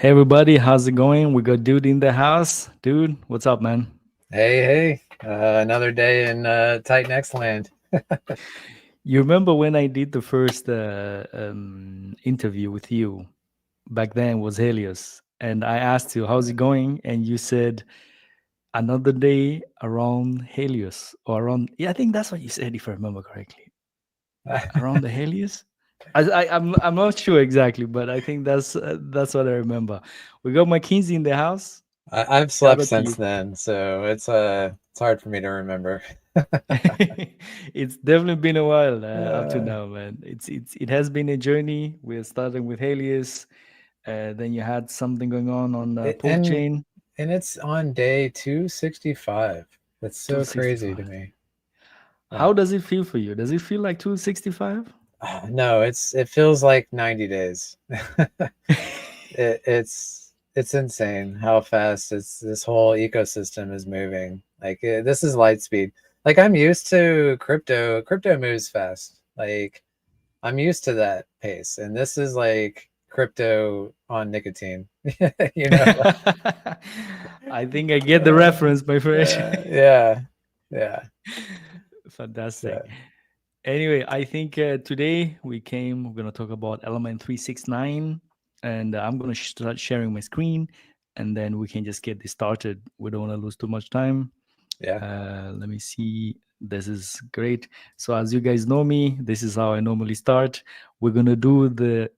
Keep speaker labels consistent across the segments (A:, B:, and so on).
A: Hey everybody, how's it going? We got Dude in the house. Dude, what's up, man?
B: Hey, another day in Tight Next land.
A: You remember when I did the first interview with you? Back then was Helios, and I asked you, "How's it going?" And you said, "Another day around Helios, or around." Yeah, I think that's what you said, if I remember correctly. Around the Helios. I'm not sure exactly, but I think that's what I remember. We got McKinsey in the house.
B: I've
A: Shout
B: slept
A: out to
B: since
A: you.
B: then, so it's hard for me to remember.
A: It's definitely been a while up to
B: uh,
A: now, man. It has been a journey. We're starting with Helios, then you had something going on
B: it,
A: Pulp
B: and
A: Chain
B: and it's on day 265. That's so crazy to
A: 265.
B: me.
A: How
B: Yeah.
A: does it feel for you? Does it feel like 265?
B: No, it feels like 90 days. It's insane how fast this whole ecosystem is moving. This is light speed. Like I'm used to crypto. Crypto moves fast. Like I'm used to that pace, and this is like crypto on nicotine. you know?
A: I think I get the reference, my friend.
B: Yeah, yeah. So
A: Fantastic. Anyway, I think today we're going to talk about Element 369, and I'm going to start sharing my screen, and then we can just get this started. We don't want to lose too much time.
B: yeah,
A: Let me see. This is great. So, as you guys know me, this is how I normally start. We're going to do the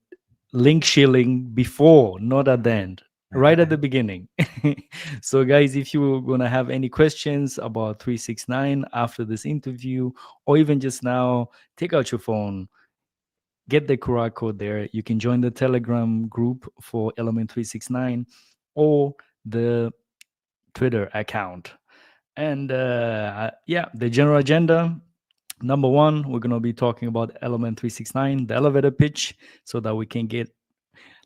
A: link shilling before, not at the end, right at the beginning. So, guys, if you're gonna have any questions about 369 after this interview, or even just now, take out your phone, get the QR code there. You can join the Telegram group for Element 369 or the Twitter account. And yeah, the general agenda. Number one, we're gonna be talking about Element 369, the elevator pitch, so that we can get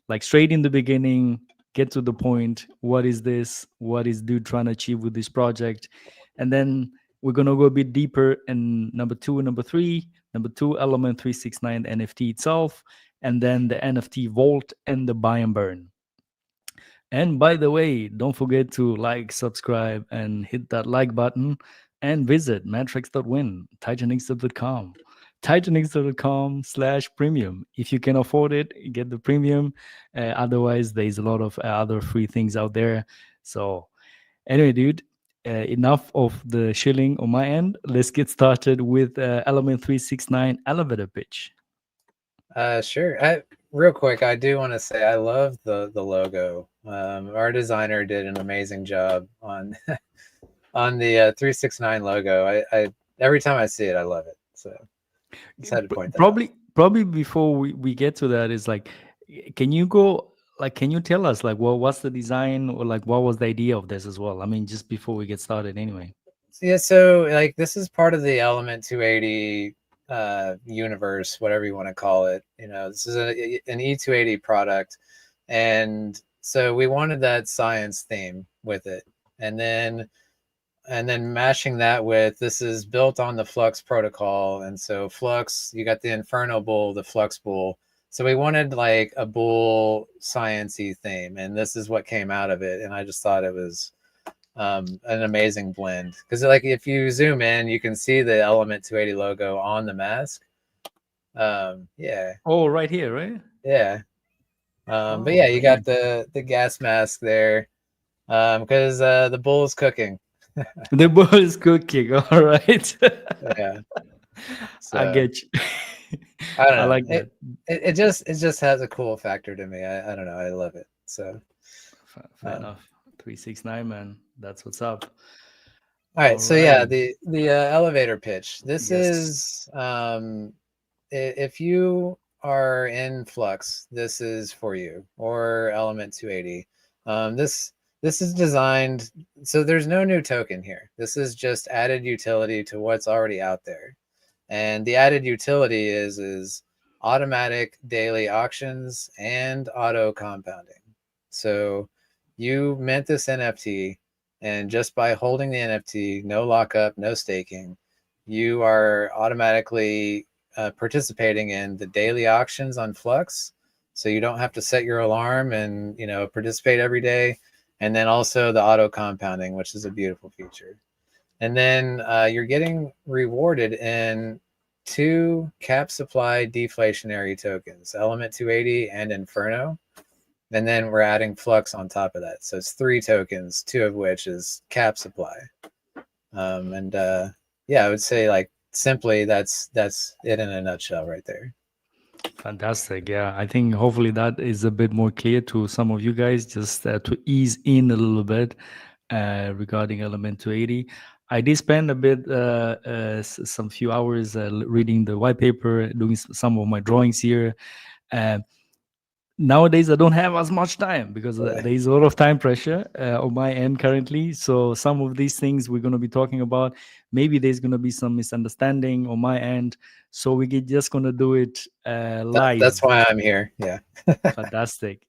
A: like straight in the beginning, get to the point. What is this? What is dude trying to achieve with this project? And then we're gonna go a bit deeper in number two and number three. Number two, element 369 NFT itself, and then the NFT vault and the buy and burn. And by the way, don't forget to like, subscribe, and hit that like button. And visit matrix.win, titanxw.com, titanxw.com/premium. If you can afford it, get the premium. Otherwise, there's a lot of other free things out there. So, anyway, dude, enough of the shilling on my end. Let's get started with Element 369 elevator pitch.
B: sure. Real quick, I do want to say I love the logo. Our designer did an amazing job on on the 369 logo. I every time I see it, I love it. So just had to point that out.
A: Probably before we get to that is like, can you go like can you tell us like what's the design, or like what was the idea of this as well? I mean, just before we get started anyway.
B: Yeah, so like this is part of the Element 280 universe, whatever you want to call it. This is an E280 product, and so we wanted that science theme with it, and then mashing that with this is built on the Flux protocol, and so Flux, you got the Inferno Bull, the Flux Bull. So we wanted like a bull sciency theme, and this is what came out of it. And I just thought it was an amazing blend because like if you zoom in, you can see the Element 280 logo on the mask. Yeah,
A: Oh, right here, right?
B: yeah. But
A: Oh,
B: yeah, you got
A: brilliant.
B: the gas mask there because the bull's cooking.
A: The ball is cooking. All right.
B: Yeah,
A: I
B: so
A: get you.
B: I don't
A: I
B: know.
A: like that.
B: It just has a cool factor to me. I don't know. I love it. So
A: Fair
B: um,
A: enough. 369, man. That's what's up.
B: all right.
A: All
B: So yeah,
A: right.
B: the elevator pitch. This
A: Yes.
B: is if you are in Flux, this is for you, or Element 280. This is designed so there's no new token here. This is just added utility to what's already out there. And the added utility is automatic daily auctions and auto compounding. So you mint this NFT, and just by holding the NFT, no lockup, no staking, you are automatically participating in the daily auctions on Flux. so you don't have to set your alarm and participate every day. And then also the auto compounding, which is a beautiful feature. And then you're getting rewarded in 2 cap supply deflationary tokens, Element 280 and Inferno. And then we're adding Flux on top of that. So it's 3 tokens, 2 of which is cap supply. And yeah, I would say, like, simply that's it in a nutshell right there.
A: Fantastic. Yeah, I think hopefully that is a bit more clear to some of you guys, just to ease in a little bit regarding Element 280. I did spend a bit, some few hours reading the white paper, doing some of my drawings here. Nowadays, I don't have as much time because
B: Yeah.
A: there is a lot of time pressure on my end currently. So some of these things we're going to be talking about, maybe there's going to be some misunderstanding on my end. So we're just going to do it live.
B: That's why I'm here. Yeah.
A: Fantastic.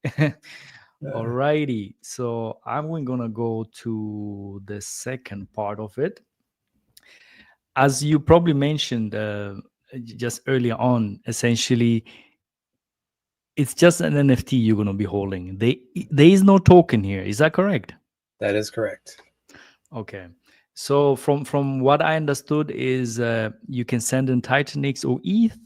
A: Alrighty. So I'm going to go to the second part of it. As you probably mentioned just earlier on, essentially, it's just an NFT you're going to be holding. There is no token here. Is that correct?
B: That is correct.
A: Okay. So from what I understood is you can send in Titanix or ETH,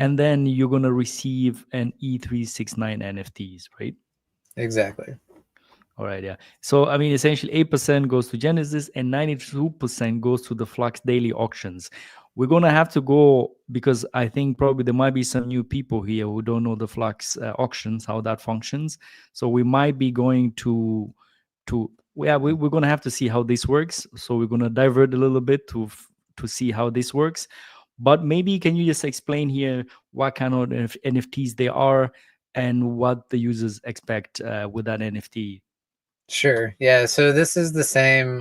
A: and then you're going to receive an E369 NFTs, right?
B: Exactly.
A: All right, yeah. So I mean, essentially, 8% goes to Genesis, and 92% goes to the Flux daily auctions. We're gonna have to go because I think probably there might be some new people here who don't know the Flux auctions, how that functions. So we might be going to yeah, we're gonna have to see how this works. So we're gonna divert a little bit to see how this works. But maybe can you just explain here what kind of NFTs they are and what the users expect with that NFT?
B: Sure. Yeah. So this is the same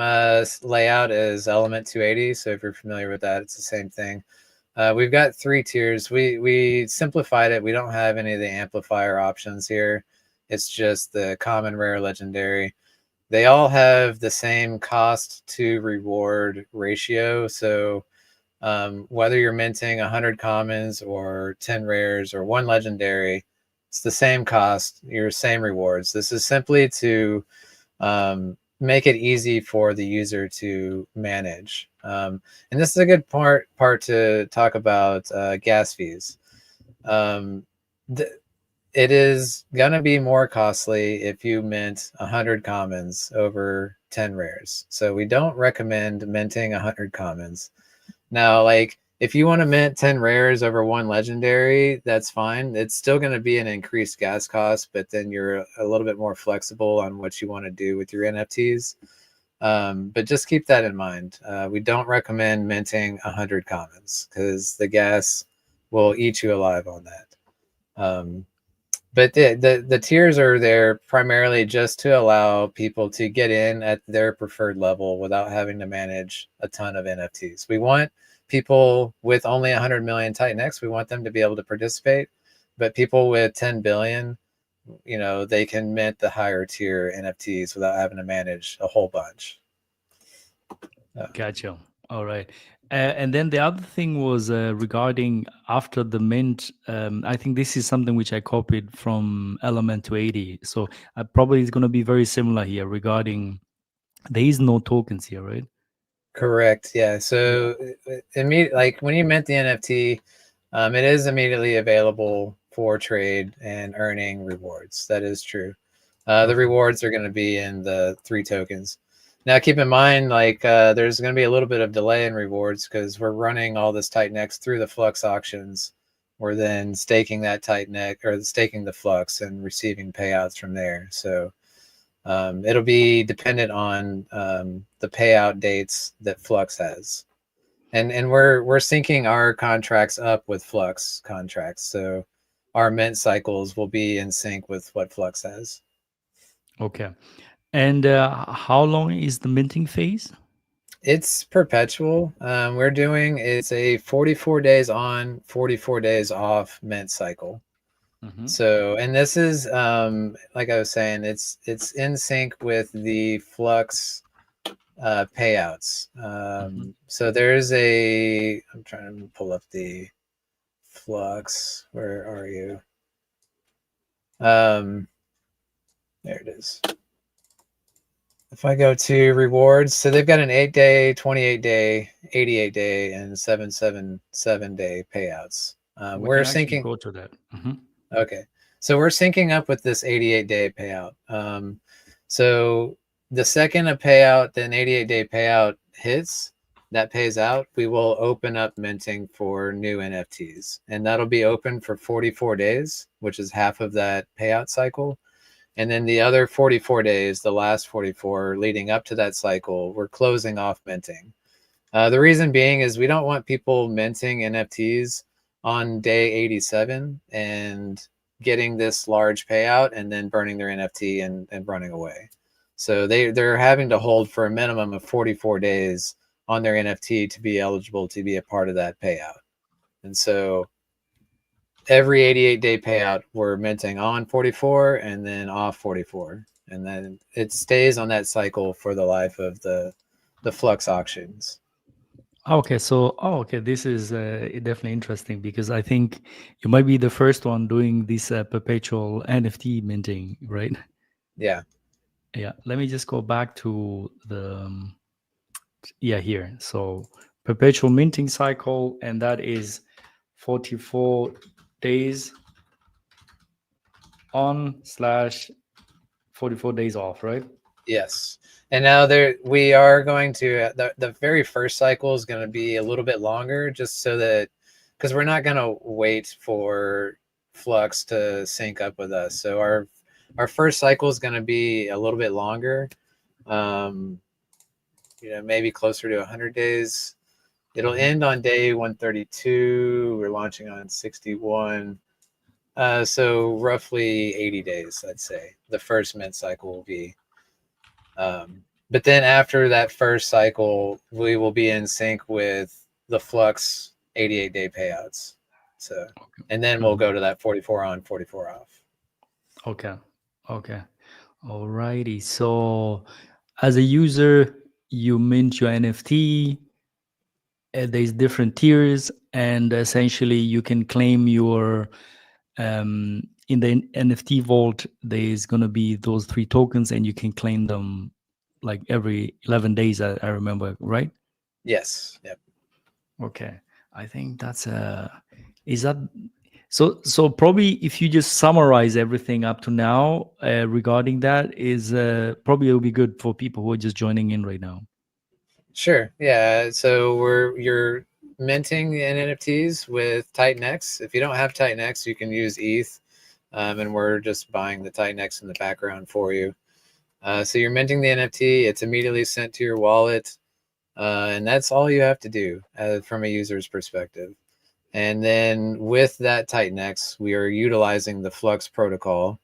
B: layout as Element 280. So if you're familiar with that, it's the same thing. We've got 3 tiers. We simplified it. We don't have any of the amplifier options here. It's just the common, rare, legendary. They all have the same cost to reward ratio. So whether you're minting 100 commons or 10 rares or 1 legendary, it's the same cost, your same rewards. This is simply to make it easy for the user to manage. And this is a good part to talk about gas fees. It is going to be more costly if you mint 100 commons over 10 rares. So we don't recommend minting 100 commons. Now, like, if you want to mint 10 rares over 1 legendary, that's fine. It's still going to be an increased gas cost, but then you're a little bit more flexible on what you want to do with your NFTs. But just keep that in mind. We don't recommend minting 100 commons because the gas will eat you alive on that. But the tiers are there primarily just to allow people to get in at their preferred level without having to manage a ton of NFTs. We want people with only 100 million Titanx, we want them to be able to participate. But people with 10 billion, they can mint the higher tier NFTs without having to manage a whole bunch.
A: Gotcha. All right. And then the other thing was regarding after the mint. I think this is something which I copied from Element 280. So probably it's going to be very similar here regarding there is no tokens here, right?
B: Correct. Yeah. So like when you mint the NFT, it is immediately available for trade and earning rewards. That is true. The rewards are going to be in the 3 tokens. Now, keep in mind, like there's going to be a little bit of delay in rewards because we're running all this Titanx through the Flux auctions. We're then staking that Titanx or staking the Flux and receiving payouts from there. So it'll be dependent on the payout dates that Flux has. And we're syncing our contracts up with Flux contracts. So our mint cycles will be in sync with what Flux has.
A: Okay. And how long is the minting phase?
B: It's perpetual. It's a 44 days on, 44 days off mint cycle. So, and this is like I was saying, it's in sync with the Flux payouts. So there's I'm trying to pull up the Flux. Where are you? There it is. If I go to rewards, so they've got an 8-day, 28-day, 88-day, and 777-day payouts.
A: We
B: We're
A: can actually
B: syncing.
A: go to that.
B: Okay, so we're syncing up with this 88-day payout. So the second a payout, then 88-day payout hits, that pays out, we will open up minting for new NFTs, and that'll be open for 44 days, which is half of that payout cycle. And then the other 44 days, the last 44 leading up to that cycle, we're closing off minting. The reason being is we don't want people minting NFTs on day 87 and getting this large payout and then burning their NFT and running away. So they're having to hold for a minimum of 44 days on their NFT to be eligible to be a part of that payout. And so every 88-day payout, we're minting on 44 and then off 44. And then it stays on that cycle for the life of the Flux auctions.
A: Okay, so okay, this is definitely interesting because I think you might be the first one doing this perpetual NFT minting, right?
B: Yeah.
A: Yeah, let me just go back to the yeah, here. So perpetual minting cycle, and that is 44 days on slash 44 days off, right?
B: Yes. And now we are going to the very first cycle is going to be a little bit longer, just so that, because we're not going to wait for Flux to sync up with us. So our first cycle is going to be a little bit longer. Maybe closer to 100 days. It'll end on day 132. We're launching on 61. So roughly 80 days, I'd say. The first mint cycle will be. But then after that first cycle, we will be in sync with the Flux 88-day payouts. So, and then we'll go to that 44 on, 44 off.
A: Okay. Okay. Alrighty. So as a user, you mint your NFT. There's different tiers, and essentially you can claim your in the NFT vault. There's gonna be those 3 tokens, and you can claim them like every 11 days. I remember, right?
B: Yes. Yep.
A: Okay. I think that's is that so? So probably if you just summarize everything up to now regarding that, is probably it'll be good for people who are just joining in right now.
B: Sure. Yeah. So you're minting the NFTs with Titan-X. If you don't have Titan-X, you can use ETH, and we're just buying the Titan-X in the background for you. So you're minting the NFT. It's immediately sent to your wallet, and that's all you have to do from a user's perspective. And then with that Titan-X, we are utilizing the Flux protocol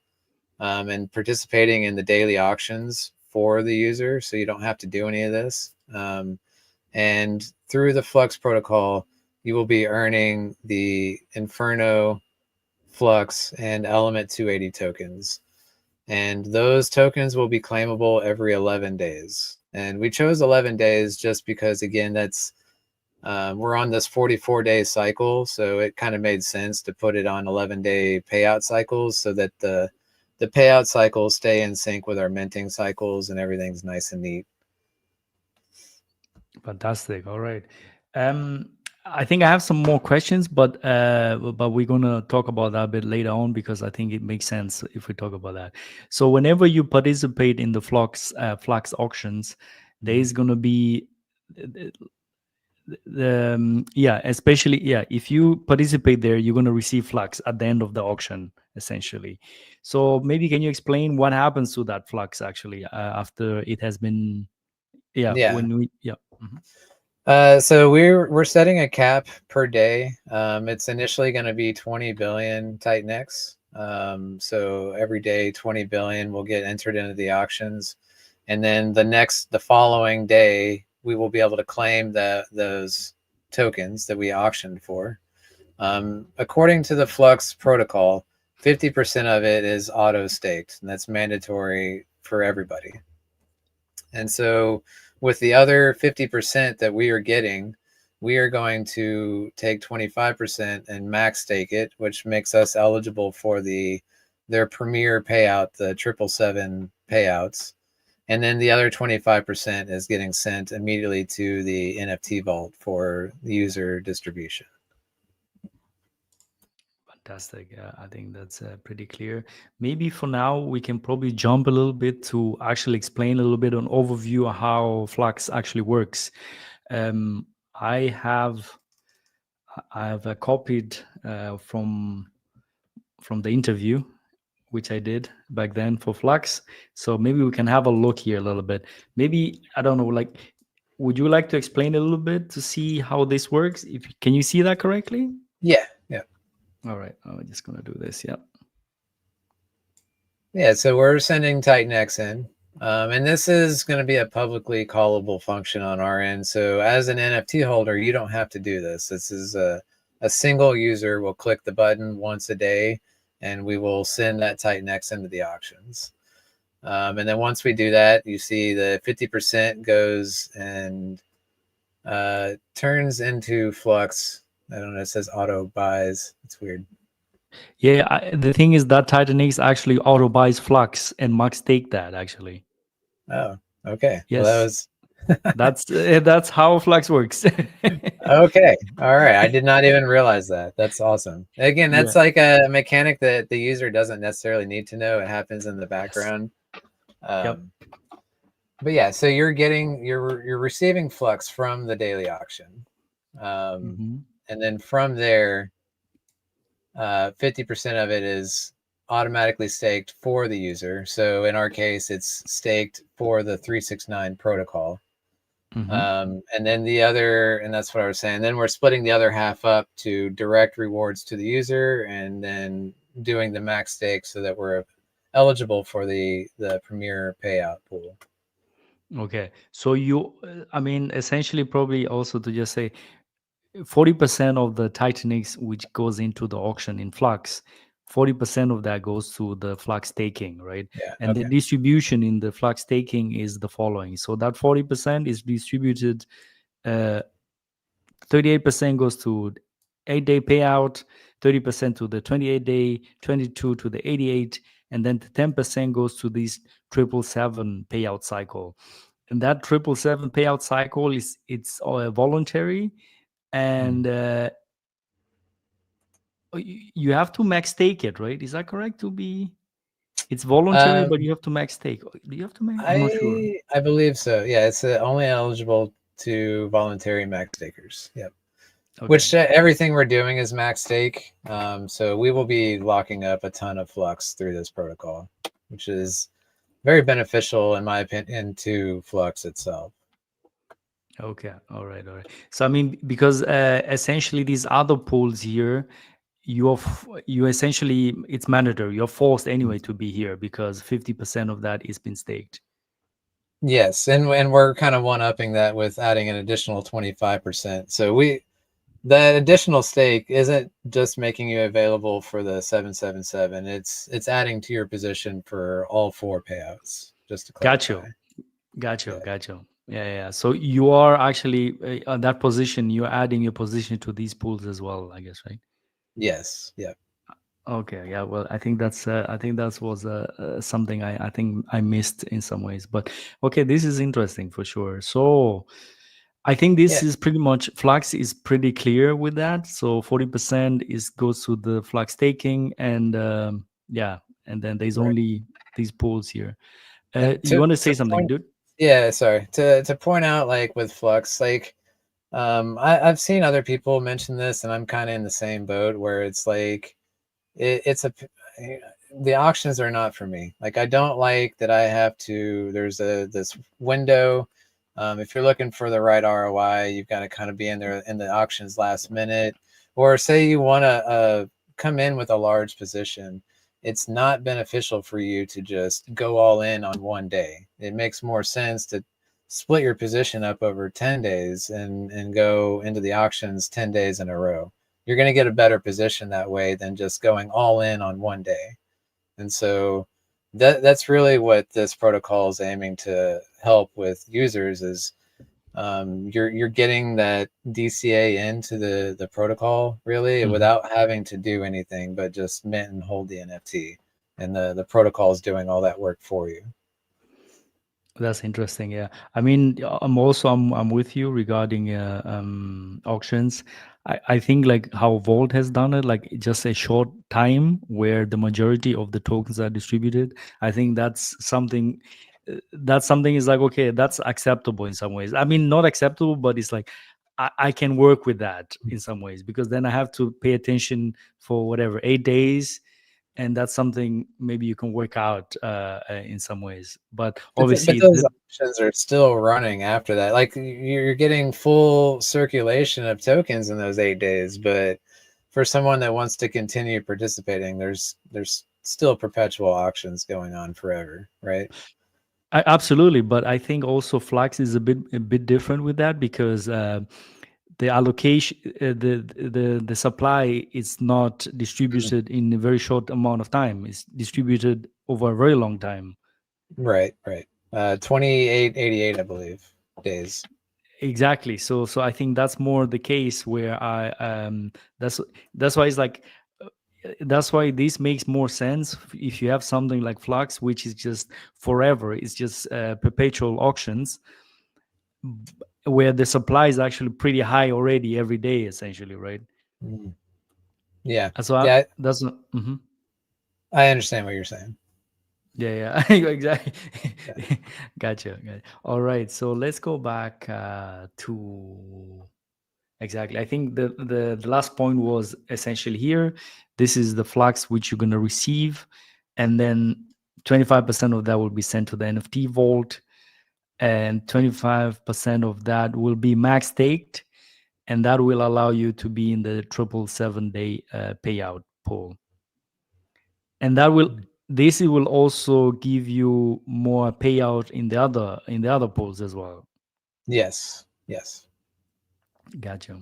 B: and participating in the daily auctions for the user, so you don't have to do any of this. And through the Flux protocol, you will be earning the Inferno, Flux, and Element 280 tokens. And those tokens will be claimable every 11 days. And we chose 11 days just because, again, that's we're on this 44-day cycle, so it kind of made sense to put it on 11-day payout cycles so that the payout cycles stay in sync with our minting cycles and everything's nice and neat.
A: Fantastic. All right. I think I have some more questions, but we're gonna talk about that a bit later on because I think it makes sense if we talk about that. So whenever you participate in the Flux auctions, there is gonna be especially if you participate there, you're gonna receive Flux at the end of the auction, essentially. So maybe can you explain what happens to that Flux actually after it has been when we
B: So we're setting a cap per day. It's initially going to be 20 billion Titan-X. So every day 20 billion will get entered into the auctions, and then the following day we will be able to claim those tokens that we auctioned for. According to the Flux protocol, 50% of it is auto staked, and that's mandatory for everybody. And so with the other 50% that we are getting, we are going to take 25% and max stake it, which makes us eligible for the their premier payout, the 777 payouts, and then the other 25% is getting sent immediately to the NFT vault for user distribution.
A: Fantastic. I think that's pretty clear. Maybe for now, we can probably jump a little bit to actually explain a little bit on overview of how Flux actually works. Um, I have copied from the interview which I did back then for Flux. So maybe we can have a look here a little bit. Maybe I don't know, like, would you like to explain a little bit to see how this works? If can you see that correctly?
B: Yeah, yeah.
A: All right, I'm just gonna do this. Yeah.
B: Yeah, so we're sending Titan X in. And this is going to be a publicly callable function on our end. So as an NFT holder, you don't have to do this. This is a single user will click the button once a day, and we will send that Titan X into the auctions. And then once we do that, you see the 50% goes and turns into Flux. I don't know, it says auto buys. It's weird.
A: Yeah, the thing is that Titan X actually auto buys Flux and Max take that actually.
B: Oh, okay. Well, that
A: Yes,
B: was
A: that's how Flux works.
B: okay. All right. I did not even realize that. That's awesome. Again,
A: Yeah.
B: that's like a mechanic that the user doesn't necessarily need to know. It happens in the
A: Yes.
B: background.
A: Yep.
B: But yeah, so you're receiving Flux from the daily auction.
A: Mhm.
B: And then from there, 50% of it is automatically staked for the user. So in our case, it's staked for the 369 protocol.
A: Mhm.
B: And then the other, and that's what I was saying, then we're splitting the other half up to direct rewards to the user and then doing the max stake so that we're eligible for the premier payout pool.
A: Okay. So you, I mean, essentially, probably also to just say 40% of the Titan X which goes into the auction in Flux, 40% of that goes to the Flux staking, right?
B: Yeah.
A: And the
B: Okay.
A: distribution in the Flux staking is the following. So that 40% is distributed. 38% goes to 8-day payout, 30% to the 28-day, 22 to the 88, and then 10% goes to this 777 payout cycle. And that 777 payout cycle it's voluntary, and you have to max stake it, right? Is that correct? To be, it's voluntary, but
B: Um,
A: you have to max stake. Do you have to max? I'm not sure.
B: I believe so. Yeah, it's only eligible to voluntary max stakers. Yep.
A: Okay.
B: Which everything we're doing is max stake. So we will be locking up a ton of Flux through this protocol, which is very beneficial in my opinion to Flux itself.
A: Okay. All right. All right. So I mean, because essentially these other pools here, you essentially it's mandatory. You're forced anyway to be here because 50% of that is been staked.
B: Yes, and we're kind of one-upping that with adding an additional 25%. So that additional stake isn't just making you available for the 777. It's adding to your position for all 4 payouts, just to
A: Got
B: clarify.
A: you. Got you.
B: Yeah.
A: Got you. Yeah. Yeah. So you are actually on that position. You're adding your position to these pools as well, I guess, right?
B: Yes. Yeah.
A: Okay, yeah. Well, I think that was something I think I missed in some ways, but okay, this is interesting for sure. So I think
B: Yeah.
A: this is pretty much Flux is pretty clear with that. So 40% is goes to the Flux staking, and yeah, and then there's
B: Right.
A: only these pools here.
B: And
A: You want to say
B: to
A: something,
B: point
A: dude?
B: yeah, sorry. To point out like with Flux, like I've seen other people mention this and I'm kind of in the same boat where it's like it's the auctions are not for me. Like I don't like that I have to there's this window. If you're looking for the right ROI, you've got to kind of be in there in the auctions last minute, or say you want to come in with a large position. It's not beneficial for you to just go all in on one day. It makes more sense to split your position up over 10 days and go into the auctions 10 days in a row. You're going to get a better position that way than just going all in on one day. And so that's really what this protocol is aiming to help with users is you're getting that DCA into the protocol really
A: Mhm.
B: without having to do anything but just mint and hold the NFT. and the protocol is doing all that work for you.
A: That's interesting. Yeah, I mean, I'm with you regarding auctions. I think like how Vault has done it, like just a short time where the majority of the tokens are distributed. I think that's something. That's something is like okay, that's acceptable in some ways. I mean, not acceptable, but it's like I can work with that in some ways because then I have to pay attention for whatever 8 days, and that's something maybe you can work out in some ways. But
B: But
A: obviously,
B: those options are still running after that. Like you're getting full circulation of tokens in those 8 days, but for someone that wants to continue participating, there's still perpetual auctions going on forever, right?
A: absolutely. But I think also Flux is a bit different with that because the allocation, the supply is not
B: Mhm.
A: distributed in a very short amount of time. It's distributed over a very long time.
B: Right, right. 2888, I believe, days.
A: Exactly. So I think that's more the case where that's why it's like that's why this makes more sense if you have something like Flux, which is just forever. It's just perpetual auctions where the supply is actually pretty high already every day, essentially, right?
B: Mhm. Yeah,
A: So
B: yeah,
A: that's mhm.
B: I understand what you're saying.
A: Yeah, yeah, exactly.
B: Yeah.
A: Gotcha. All right, so let's go back to exactly. I think the last point was essentially here. This is the flux which you're gonna receive, and then 25% of that will be sent to the NFT vault, and 25% of that will be max staked, and that will allow you to be in the 777 day payout pool, and that will this will also give you more payout in the other pools as well.
B: Yes, yes.
A: Gotcha.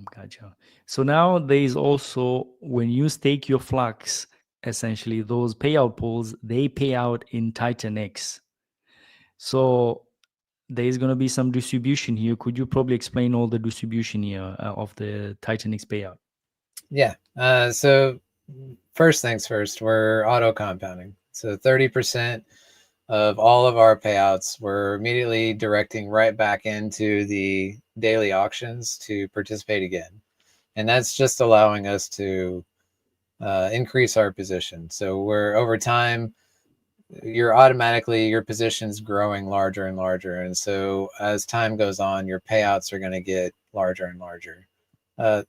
A: So now there is also when you stake your flux, essentially those payout pools they pay out in Titan X. So there is going to be some distribution here. Could you probably explain all the distribution here of the Titan X payout?
B: Yeah. So first things first, we're auto compounding. So 30% of all of our payouts we're immediately directing right back into the daily auctions to participate again. And that's just allowing us to increase our position. So we're over time, your position's growing larger and larger. And so as time goes on, your payouts are going to get larger and larger.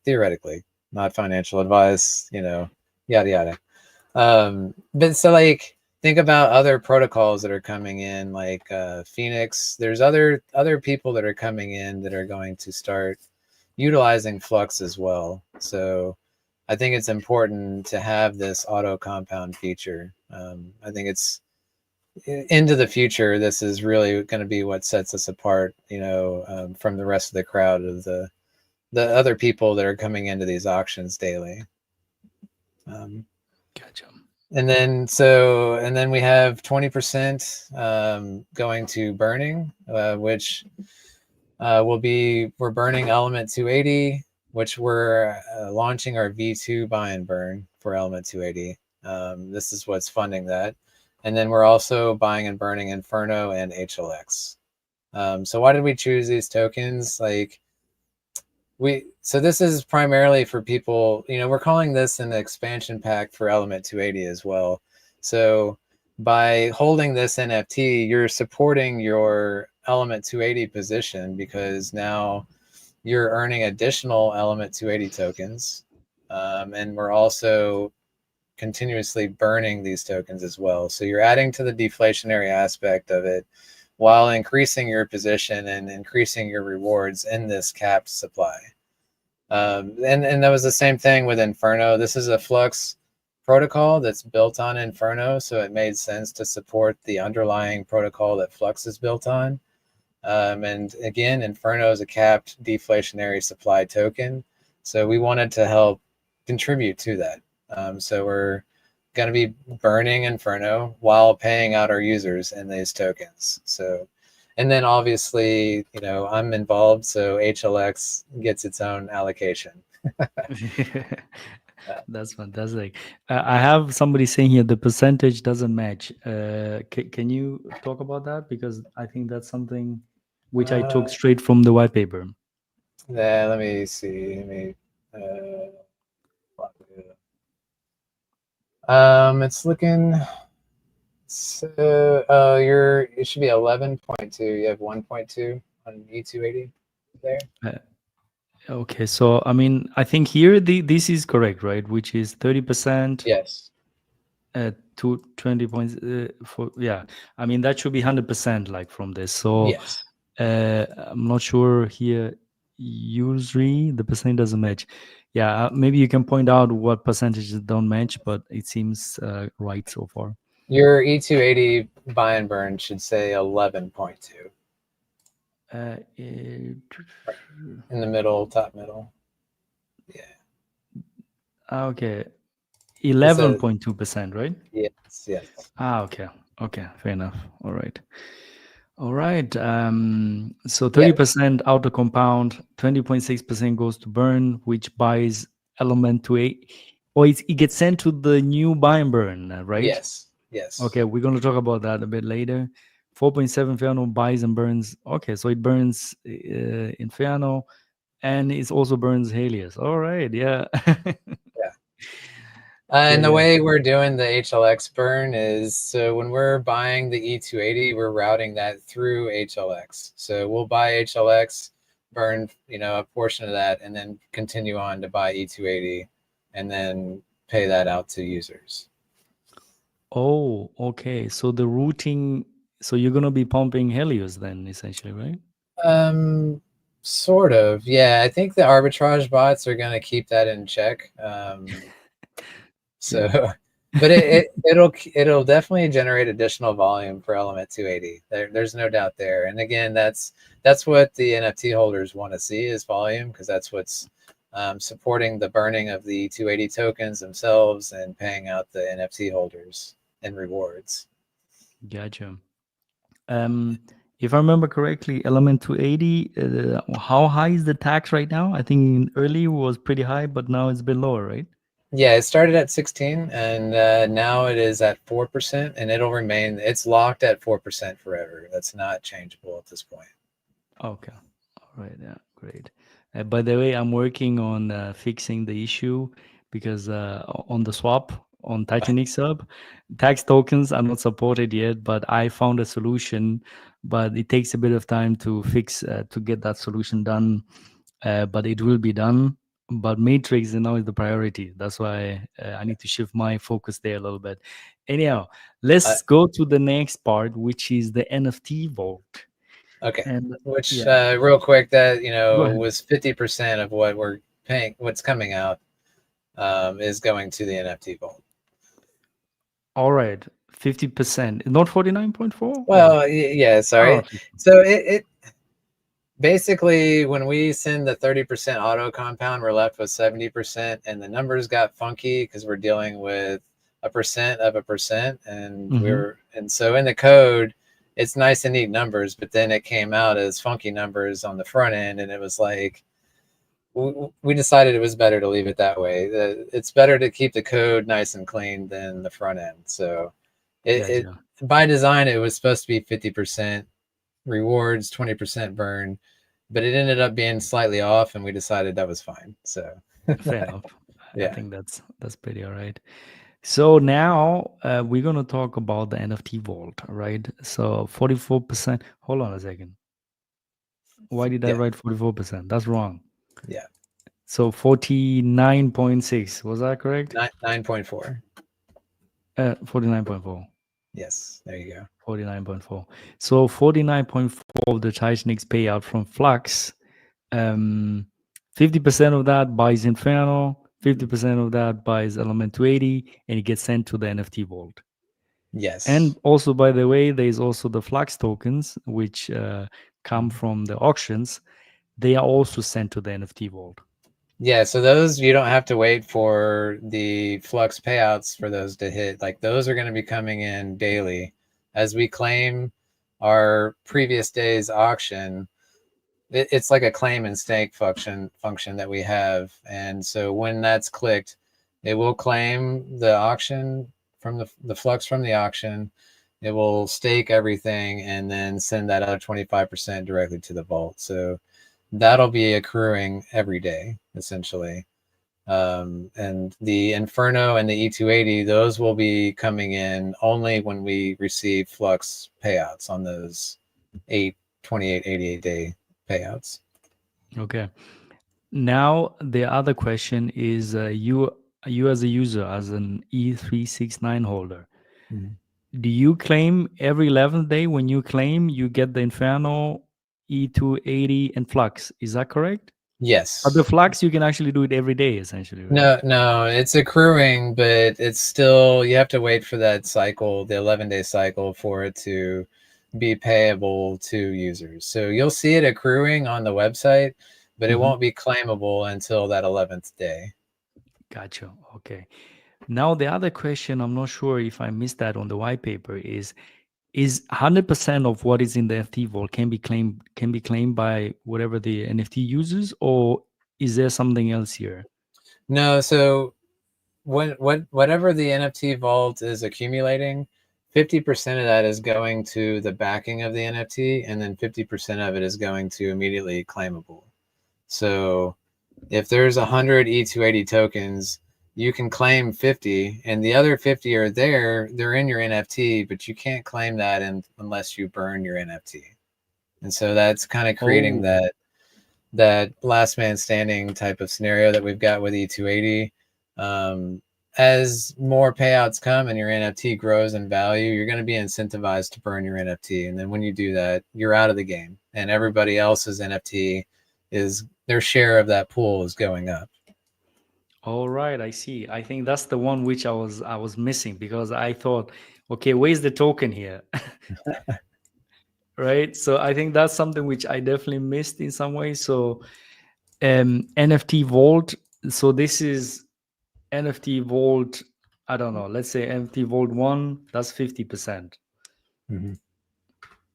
B: Theoretically, not financial advice, yada yada. But so like think about other protocols that are coming in, like Phoenix. There's other people that are coming in that are going to start utilizing Flux as well. So I think it's important to have this auto compound feature. I think it's into the future. This is really going to be what sets us apart, from the rest of the crowd of the other people that are coming into these auctions daily.
A: Gotcha.
B: And then we have 20% going to burning, which we're burning element 280, which we're launching our V2 buy and burn for element 280. This is what's funding that. And then we're also buying and burning Inferno and HLX. So why did we choose these tokens? So this is primarily for people, we're calling this an expansion pack for element 280 as well. So by holding this NFT, you're supporting your element 280 position because now you're earning additional element 280 tokens. And we're also continuously burning these tokens as well. So you're adding to the deflationary aspect of it while increasing your position and increasing your rewards in this capped supply. And that was the same thing with Inferno. This is a Flux protocol that's built on Inferno, so it made sense to support the underlying protocol that Flux is built on. And again, Inferno is a capped deflationary supply token, so we wanted to help contribute to that. So we're going to be burning Inferno while paying out our users in these tokens. So, and then obviously, I'm involved, so HLX gets its own allocation.
A: That's fantastic. I have somebody saying here the percentage doesn't match. Can you talk about that? Because I think that's something which I took
B: Uh,
A: straight from the white paper.
B: yeah, let me see. Let me. It's looking. So, it should be 11.2. You have 1.2 on E280 there.
A: Uh, okay, so I mean, I think here this is correct, right? Which is 30%.
B: Yes.
A: To 20 points for, yeah, I mean that should be 100% like from this. So
B: Yes.
A: I'm not sure here, usually the percent doesn't match. Yeah, maybe you can point out what percentages don't match, but it seems right so far.
B: Your E280 buy and burn should say 11.2
A: In
B: in the middle, top middle. Yeah.
A: okay,
B: It says
A: 11.2%, right?
B: yes, yes,
A: Okay, okay, fair enough. All right. All right. So
B: yeah,
A: 30% outer compound, 20.6% goes to burn, which buys element to a, or it gets sent to the new buy and burn, right?
B: yes, yes,
A: Okay, we're going to talk about that a bit later. 4.7 Inferno buys and burns. Okay, so it burns Inferno and it also burns Helios. All right, yeah.
B: yeah.
A: Yeah,
B: And the
A: yeah.
B: way we're doing the HLX burn is so when we're buying the E280, we're routing that through HLX. So we'll buy HLX, burn, a portion of that, and then continue on to buy E280, and then pay that out to users.
A: Oh, okay. So the routing, so you're going to be pumping Helios then, essentially, right?
B: Sort of. Yeah, I think the arbitrage bots are going to keep that in check. So,
A: Yeah.
B: but it'll definitely generate additional volume for Element 280. There's no doubt there. And again, that's what the NFT holders want to see is volume, because that's what's supporting the burning of the 280 tokens themselves and paying out the NFT holders in rewards.
A: Gotcha. If I remember correctly, Element 280, how high is the tax right now? I think early was pretty high, but now it's a bit lower, right?
B: Yeah, it started at 16 and now it is at 4%, and it's locked at 4% forever. That's not changeable at this point.
A: Okay. All right. Yeah. Great. By the way, I'm working on fixing the issue because on the swap on Titanic sub, tax tokens are not supported yet, but I found a solution. But it takes a bit of time to fix to get that solution done. But it will be done. But Matrix now is the priority. That's why I need to shift my focus there a little bit. Anyhow,
B: Uh,
A: let's go to the next part, which is the NFT vault.
B: okay.
A: And
B: Which,
A: yeah,
B: real quick, that,
A: go ahead.
B: was 50% of what we're paying, what's coming out is going to the NFT vault.
A: All right, 50%, not 49.4 or
B: Well, yeah,
A: oh,
B: sorry.
A: okay.
B: So it basically, when we send the 30% auto compound, we're left with 70%, and the numbers got funky because we're dealing with a percent of a percent, and
A: Mm-hmm.
B: so in the code, it's nice and neat numbers, but then it came out as funky numbers on the front end, and it was like we decided it was better to leave it that way. It's better to keep the code nice and clean than the front end. So it
A: Gotcha.
B: by design it was supposed to be 50% rewards, 20% burn, but it ended up being slightly off, and we decided that was fine. So
A: Fair enough. I
B: yeah.
A: think that's pretty all right. So now we're gonna talk about the NFT vault, right? So 44%. Hold on a second. Why did I
B: Yeah.
A: write 44%? That's wrong.
B: Yeah.
A: So 49.6. Was that correct?
B: 9.4.
A: 49.4.
B: Yes. There you go.
A: 49.4. So 49.4 of the Titanic's payout from Flux. 50% of that buys Inferno, 50% of that buys Element 280, and it gets sent to the NFT vault.
B: Yes.
A: And also, by the way, there's also the Flux tokens, which come
B: Mhm.
A: from the auctions. They are also sent to the NFT vault.
B: Yeah, so those you don't have to wait for the Flux payouts for those to hit. Like those are going to be coming in daily as we claim our previous day's auction. It's like a claim and stake function that we have, and so when that's clicked, It will claim the auction from the flux from the auction. It will stake everything and then send that other 25% directly to the vault. So that'll be accruing every day, essentially. And the Inferno and the E280, those will be coming in only when we receive Flux payouts on those 28, 88 day payouts.
A: Okay. Now the other question is, you as a user, as an E369 holder,
B: Mhm.
A: do you claim every 11th day? When you claim, you get the Inferno, E280, and Flux. Is that correct? But the
B: Yes.
A: Flux, you can actually do it every day, essentially, right?
B: No, it's accruing, but it's still, you have to wait for that cycle, the 11-day cycle, for it to be payable to users. So you'll see it accruing on the website, but it
A: Mhm.
B: won't be claimable until that 11th day.
A: Gotcha. Okay. Now the other question, I'm not sure if I missed that on the white paper, is 100% of what is in the NFT vault can be claimed by whatever the NFT uses, or is there something else here?
B: No, so whatever the NFT vault is accumulating, 50% of that is going to the backing of the NFT, and then 50% of it is going to immediately claimable. So if there's 100 E280 tokens, you can claim 50, and the other 50 are there. They're in your NFT, but you can't claim that unless you burn your NFT. And so that's kind of creating
A: Oh,
B: that last man standing type of scenario that we've got with E280. As more payouts come and your NFT grows in value, you're going to be incentivized to burn your NFT. And then when you do that, you're out of the game, and everybody else's NFT is, their share of that pool is going up.
A: all right, I see. I think that's the one which I was missing, because I thought, okay, where's the token here? Right? So I think that's something which I definitely missed in some way. So NFT Vault. So this is NFT Vault. I don't know. Let's say NFT Vault 1, that's 50%.
B: Mhm.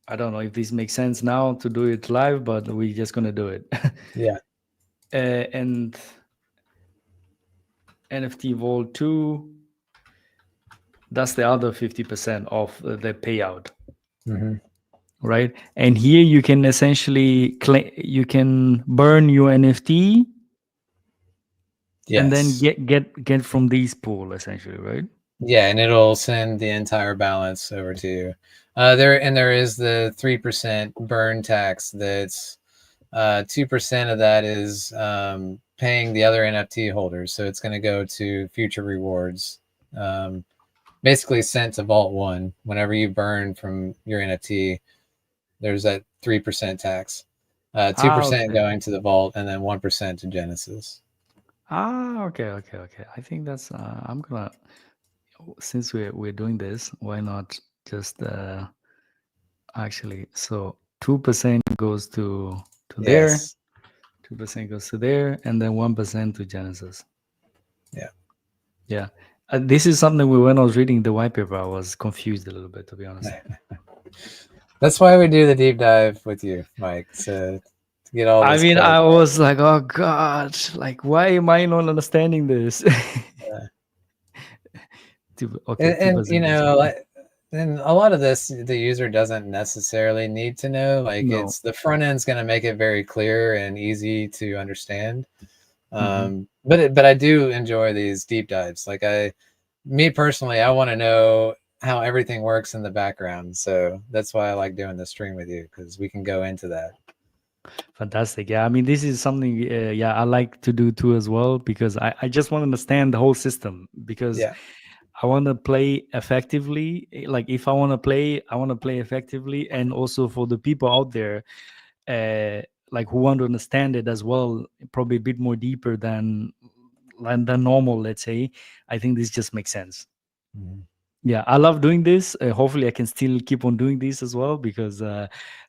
A: I don't know if this makes sense now to do it live, but we're just gonna do it.
B: Yeah.
A: And NFT Vault 2, that's the other 50% of the payout,
B: Hmm.
A: right? And here you can essentially you can burn your NFT and then
B: Yes.
A: get from these pool, essentially, right?
B: Yeah, and it'll send the entire balance over to you. There is the 3% burn tax. That's 2% of that is paying the other NFT holders. So it's going to go to future rewards. Basically sent to Vault One. Whenever you burn from your NFT, there's that 3% tax. 2%
A: Okay.
B: going to the vault, and then 1% to Genesis.
A: Okay. I think that's I'm gonna, since we're doing this, why not just actually, so 2% goes to there,
B: Yes.
A: 2% goes to there, and then 1% to Genesis.
B: Yeah.
A: Yeah. This is something when I was reading the white paper, I was confused a little bit, to be honest.
B: That's why we do the deep dive with you, Mike, to get all
A: I
B: this
A: mean, I
B: clarified.
A: was like, oh God, like, why am I not understanding this?
B: Yeah.
A: Okay,
B: And
A: 2% goes.
B: and a lot of this the user doesn't necessarily need to know. Like,
A: No.
B: it's the front end's going to make it very clear and easy to understand.
A: Hmm.
B: But I do enjoy these deep dives. Like, me personally, I want to know how everything works in the background. So that's why I like doing the stream with you, because we can go into that.
A: Fantastic. Yeah, I mean, this is something, yeah, I like to do too as well, because I just want to understand the whole system, because
B: Yeah.
A: I want to play effectively. Like, if I want to play, I want to play effectively. And also for the people out there, like, who want to understand it as well, probably a bit more deeper than normal, let's say. I think this just makes sense.
B: Mhm.
A: Yeah, I love doing this. Hopefully I can still keep on doing this as well, because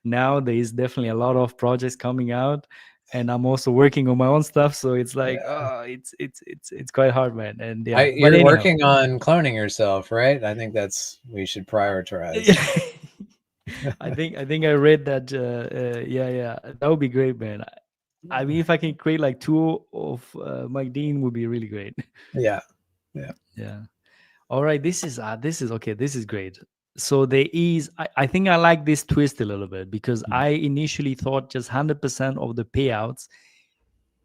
A: now there is definitely a lot of projects coming out, and I'm also working on my own stuff, so it's like,
B: Yeah.
A: oh, it's quite hard, man. And yeah, but
B: You're
A: anyhow.
B: working on cloning yourself, right? I think that's, we should prioritize.
A: Yeah. I think I read that. Yeah, that would be great, man. I mean, if I can create like two of Mike Dean, would be really great.
B: Yeah.
A: Yeah. All right. This is okay. This is great. So there is. I think I like this twist a little bit because
B: Mm.
A: I initially thought just 100% of the payouts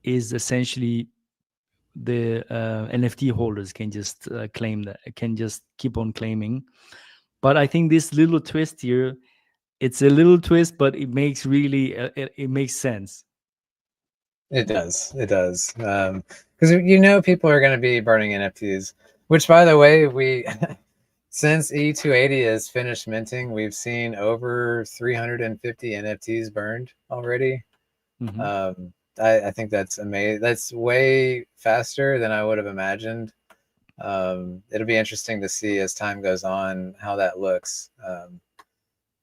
A: is essentially the NFT holders can just claim that, can just keep on claiming. But I think this little twist here, it's a little twist, but it makes really it makes sense.
B: It does. It does. Because people are going to be burning NFTs. Which, by the way, we since E280 has finished minting, we've seen over 350 NFTs burned already.
A: Hmm.
B: I think that's amazing. That's way faster than I would have imagined. It'll be interesting to see as time goes on how that looks.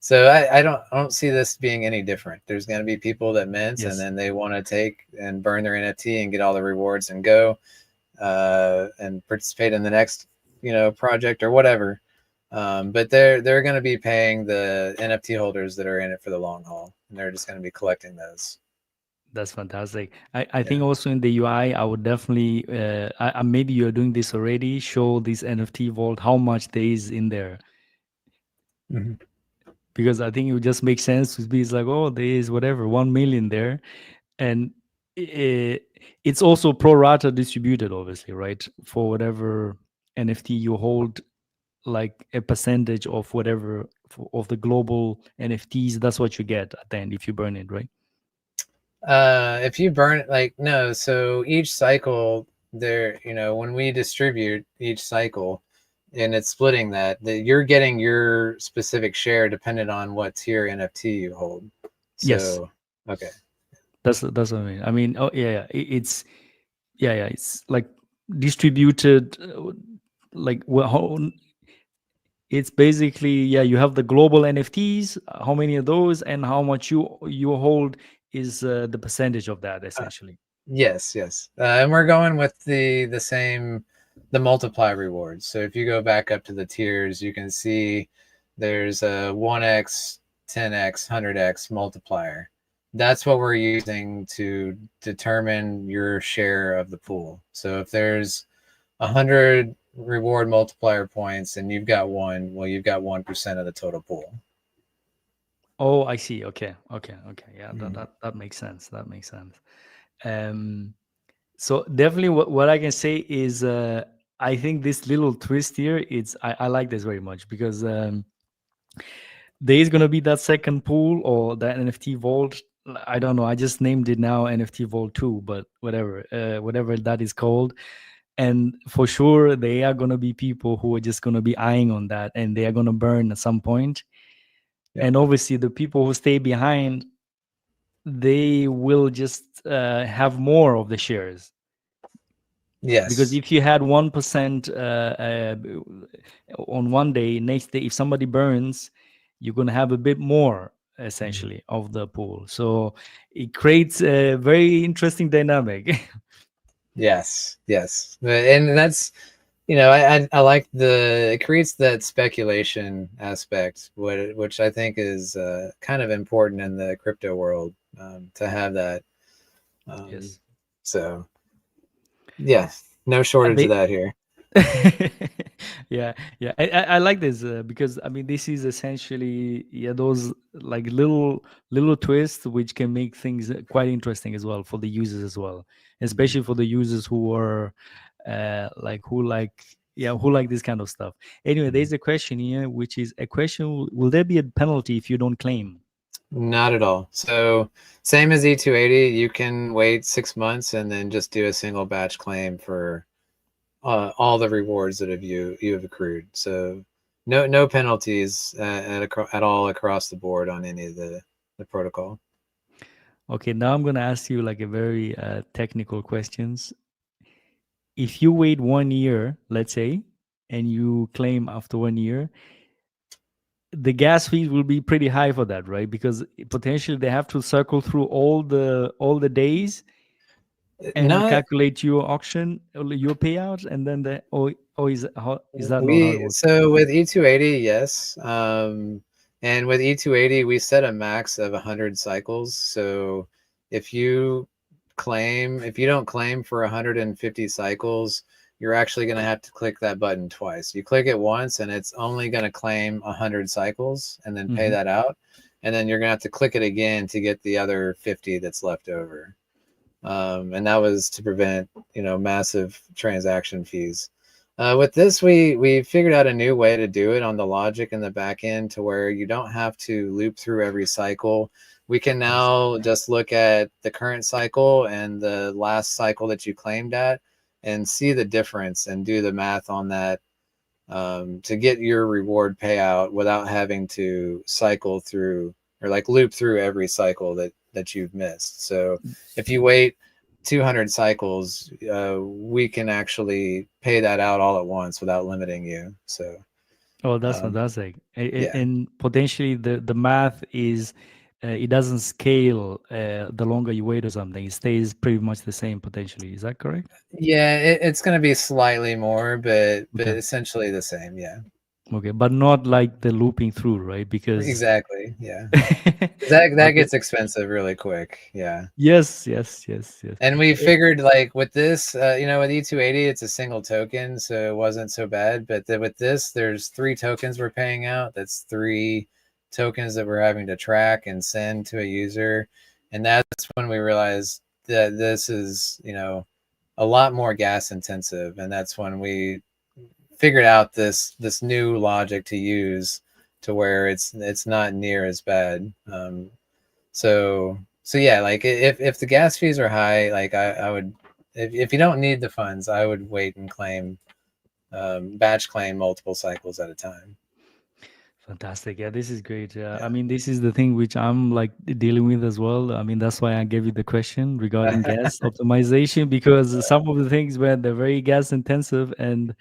B: So I don't see this being any different. There's going to be people that mint and
A: Yes.
B: then they want to take and burn their NFT and get all the rewards and go and participate in the next project or whatever. But they're going to be paying the NFT holders that are in it for the long haul, and they're just going to be collecting those.
A: That's fantastic. I
B: Yeah.
A: think also in the UI, I would definitely, maybe you're doing this already, show this NFT vault, how much there is in there.
B: Mhm.
A: Because I think it would just make sense to be, it's like, oh, there is whatever, 1 million there. And i it's also pro rata distributed, obviously, right? For whatever NFT you hold, like a percentage of whatever of the global NFTs, that's what you get at the end if you burn it, right?
B: If you burn it, like, no, so each cycle there, when we distribute each cycle and it's splitting that you're getting your specific share dependent on what tier NFT you hold.
A: Yes.
B: So, okay.
A: That's what I mean. I mean, oh yeah, yeah. It's yeah, it's like distributed, like it's basically, yeah, you have the global NFTs, how many of those, and how much you hold is the percentage of that
B: Uh,
A: essentially.
B: yes, yes. And we're going with the same, the multiply rewards. So if you go back up to the tiers, you can see there's a 1x, 10x, 100x multiplier. That's what we're using to determine your share of the pool. So if there's 100 reward multiplier points and you've got one, well, you've got 1% of the total pool.
A: Oh, I see. Okay, okay, okay. Yeah, that
B: Mhm.
A: that that makes sense. That makes sense. Um, so definitely, what I can say is, I think this little twist here, I like this very much because there is gonna be that second pool or that NFT vault. I don't know. I just named it now NFT Vault 2, but whatever that is called. And for sure, there are gonna be people who are just gonna be eyeing on that, and they are gonna burn at some point.
B: Yep.
A: And obviously, the people who stay behind, they will just have more of the shares, because
B: Yes.
A: if you had 1% on one day, next day if somebody burns, you're going to have a bit more
B: Mhm.
A: essentially of the pool. So it creates a very interesting dynamic.
B: Yes. Yes. And that's, I like it creates that speculation aspect, which I think is kind of important in the crypto world, to have that. Um,
A: Yes.
B: so, yeah, no shortage of
A: They
B: that here.
A: yeah, yeah, I like this because I mean this is essentially, yeah, those like little twists which can make things quite interesting as well for the users as well,
B: Mhm.
A: especially for the users who are like who like, yeah, who like this kind of stuff. Anyway,
B: Mhm.
A: there's a question here, which is a question: will there be a penalty if you don't claim?
B: Not at all. So, same as E280, you can wait 6 months and then just do a single batch claim for all the rewards that you have accrued. So no penalties at all across the board on any of the protocol.
A: Okay, now I'm going to ask you like a very technical questions. If you wait 1 year, let's say, and you claim after 1 year, the gas fees will be pretty high for that, right? Because potentially they have to circle through all the days and
B: Not
A: calculate your auction, your payouts, and then or is that not how it
B: we
A: works?
B: so with E280, yes. And with E280, we set a max of 100 cycles. So if you don't claim for 150 cycles, you're actually going to have to click that button twice. You click it once and it's only going to claim 100 cycles and then pay
A: Mhm.
B: that out. And then you're going to have to click it again to get the other 50 that's left over. And that was to prevent, massive transaction fees. With this, we figured out a new way to do it on the logic in the back end to where you don't have to loop through every cycle. We can
A: Yes.
B: now just look at the current cycle and the last cycle that you claimed at and see the difference and do the math on that, to get your reward payout without having to cycle through or like loop through every cycle that you've missed. So if you wait 200 cycles, we can actually pay that out all at once without limiting you. So
A: Oh, that's
B: um,
A: fantastic.
B: yeah,
A: And potentially the math is it doesn't scale the longer you wait or something. It stays pretty much the same potentially. Is that correct?
B: yeah, it's going to be slightly more, but
A: Okay.
B: essentially the same. Yeah,
A: Okay, but not like the looping through, right? Because
B: exactly. Yeah, that
A: okay.
B: gets expensive really quick. Yeah.
A: Yes, yes, yes, yes.
B: And we
A: Eh,
B: figured like with this, with E280, it's a single token, so it wasn't so bad. But with this, there's 3 tokens we're paying out. That's 3 tokens that we're having to track and send to a user. And that's when we realized that this is, a lot more gas intensive. And that's when we figured out this new logic to use to where it's not near as bad. So yeah, like if the gas fees are high, like I would, if you don't need the funds, I would wait and claim, batch claim multiple cycles at a time.
A: Fantastic. Yeah, this is great. I
B: Yeah.
A: mean, this is the thing which I'm like dealing with as well. I mean, that's why I gave you the question regarding gas optimization because some of the things where they're very gas intensive and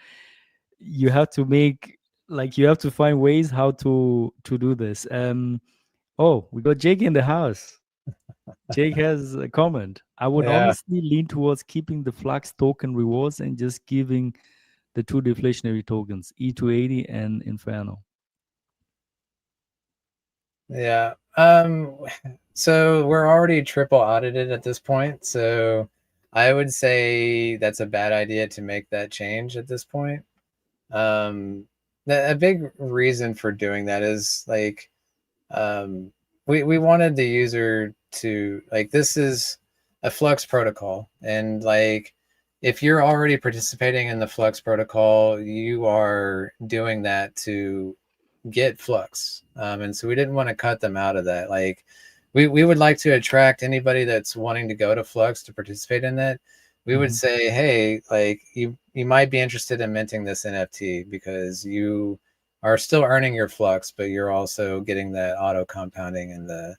A: you have to make like you have to find ways how to do this. Oh, we got Jake in the house. Jake has a comment. I would
B: Yeah.
A: honestly lean towards keeping the Flux token rewards and just giving the two deflationary tokens, E280 and Inferno.
B: Yeah. So we're already triple audited at this point. So I would say that's a bad idea to make that change at this point. Um, a big reason for doing that is like, um, we wanted the user to like, this is a Flux protocol, and like if you're already participating in the Flux protocol, you are doing that to get Flux, and so we didn't want to cut them out of that. Like we would like to attract anybody that's wanting to go to Flux to participate in that. We would
A: Mhm.
B: say, hey, like you might be interested in minting this NFT because you are still earning your Flux, but you're also getting that auto compounding and the,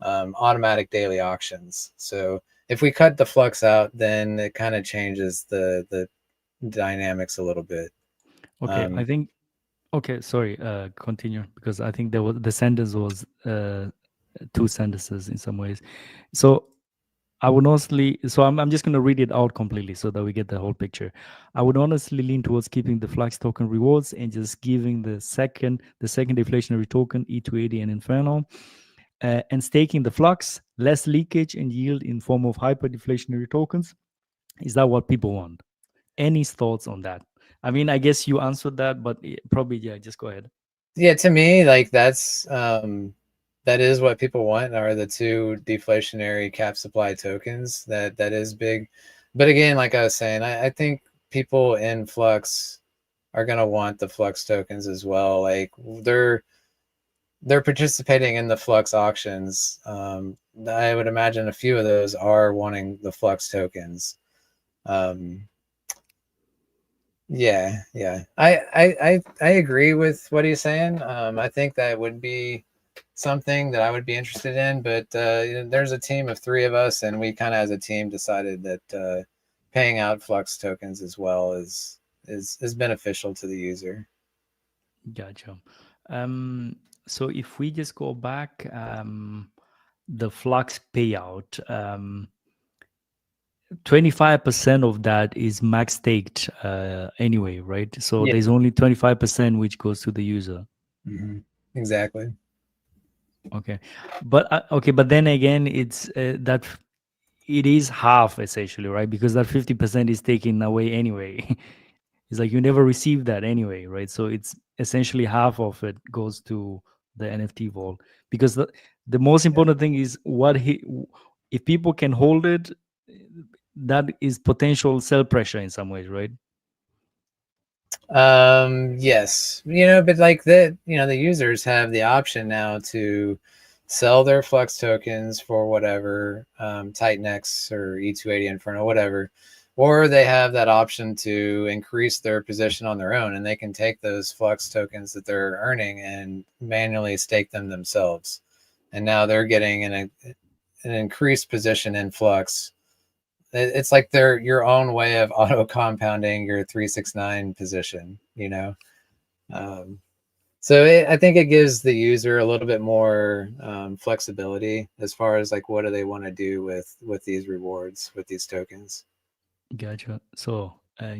B: automatic daily auctions. So if we cut the Flux out, then it kind of changes the dynamics a little bit.
A: Okay, I
B: Um,
A: think okay, sorry, continue because I think there was the sentence was two sentences in some ways. So I would honestly, so I'm just going to read it out completely so that we get the whole picture. I would honestly lean towards keeping the Flux token rewards and just giving the second deflationary token E280 and Inferno, and staking the Flux, less leakage and yield in form of hyper deflationary tokens. Is that what people want? Any thoughts on that? I mean, I guess you answered that, but probably yeah. Just go ahead.
B: Yeah, to me, like that is what people want are the two deflationary cap supply tokens. That is big. But again, like I was saying, I think people in Flux are gonna want the Flux tokens as well. Like they're participating in the Flux auctions. I would imagine a few of those are wanting the Flux tokens. Um, yeah. I agree with what he's saying. I think that would be something that I would be interested in, but there's a team of 3 of us, and we kind of as a team decided that paying out Flux tokens as well is beneficial to the user.
A: Gotcha. Um, so if we just go back, the Flux payout, 25% of that is max staked anyway, right? So
B: Yeah.
A: there's only 25% which goes to the user.
B: Exactly.
A: Okay, but okay, but then again, it's that. it is half essentially, right? Because that 50% is taken away anyway. It's like you never receive that anyway, right? So it's essentially half of it goes to the NFT vault, because the most
B: Yeah.
A: important thing is what he, if people can hold it, that is potential sell pressure in some ways, right?
B: Yes, you know, but like the, you know, the users have the option now to sell their Flux tokens for whatever, Titanx or E280 Inferno, whatever, or they have that option to increase their position on their own, and they can take those Flux tokens that they're earning and manually stake them themselves. And now they're getting an increased position in Flux. It's like they're your own way of auto compounding your 369 position, you know. Um, I think it gives the user a little bit more flexibility as far as like what do they want to do with these rewards, with these tokens.
A: Gotcha. So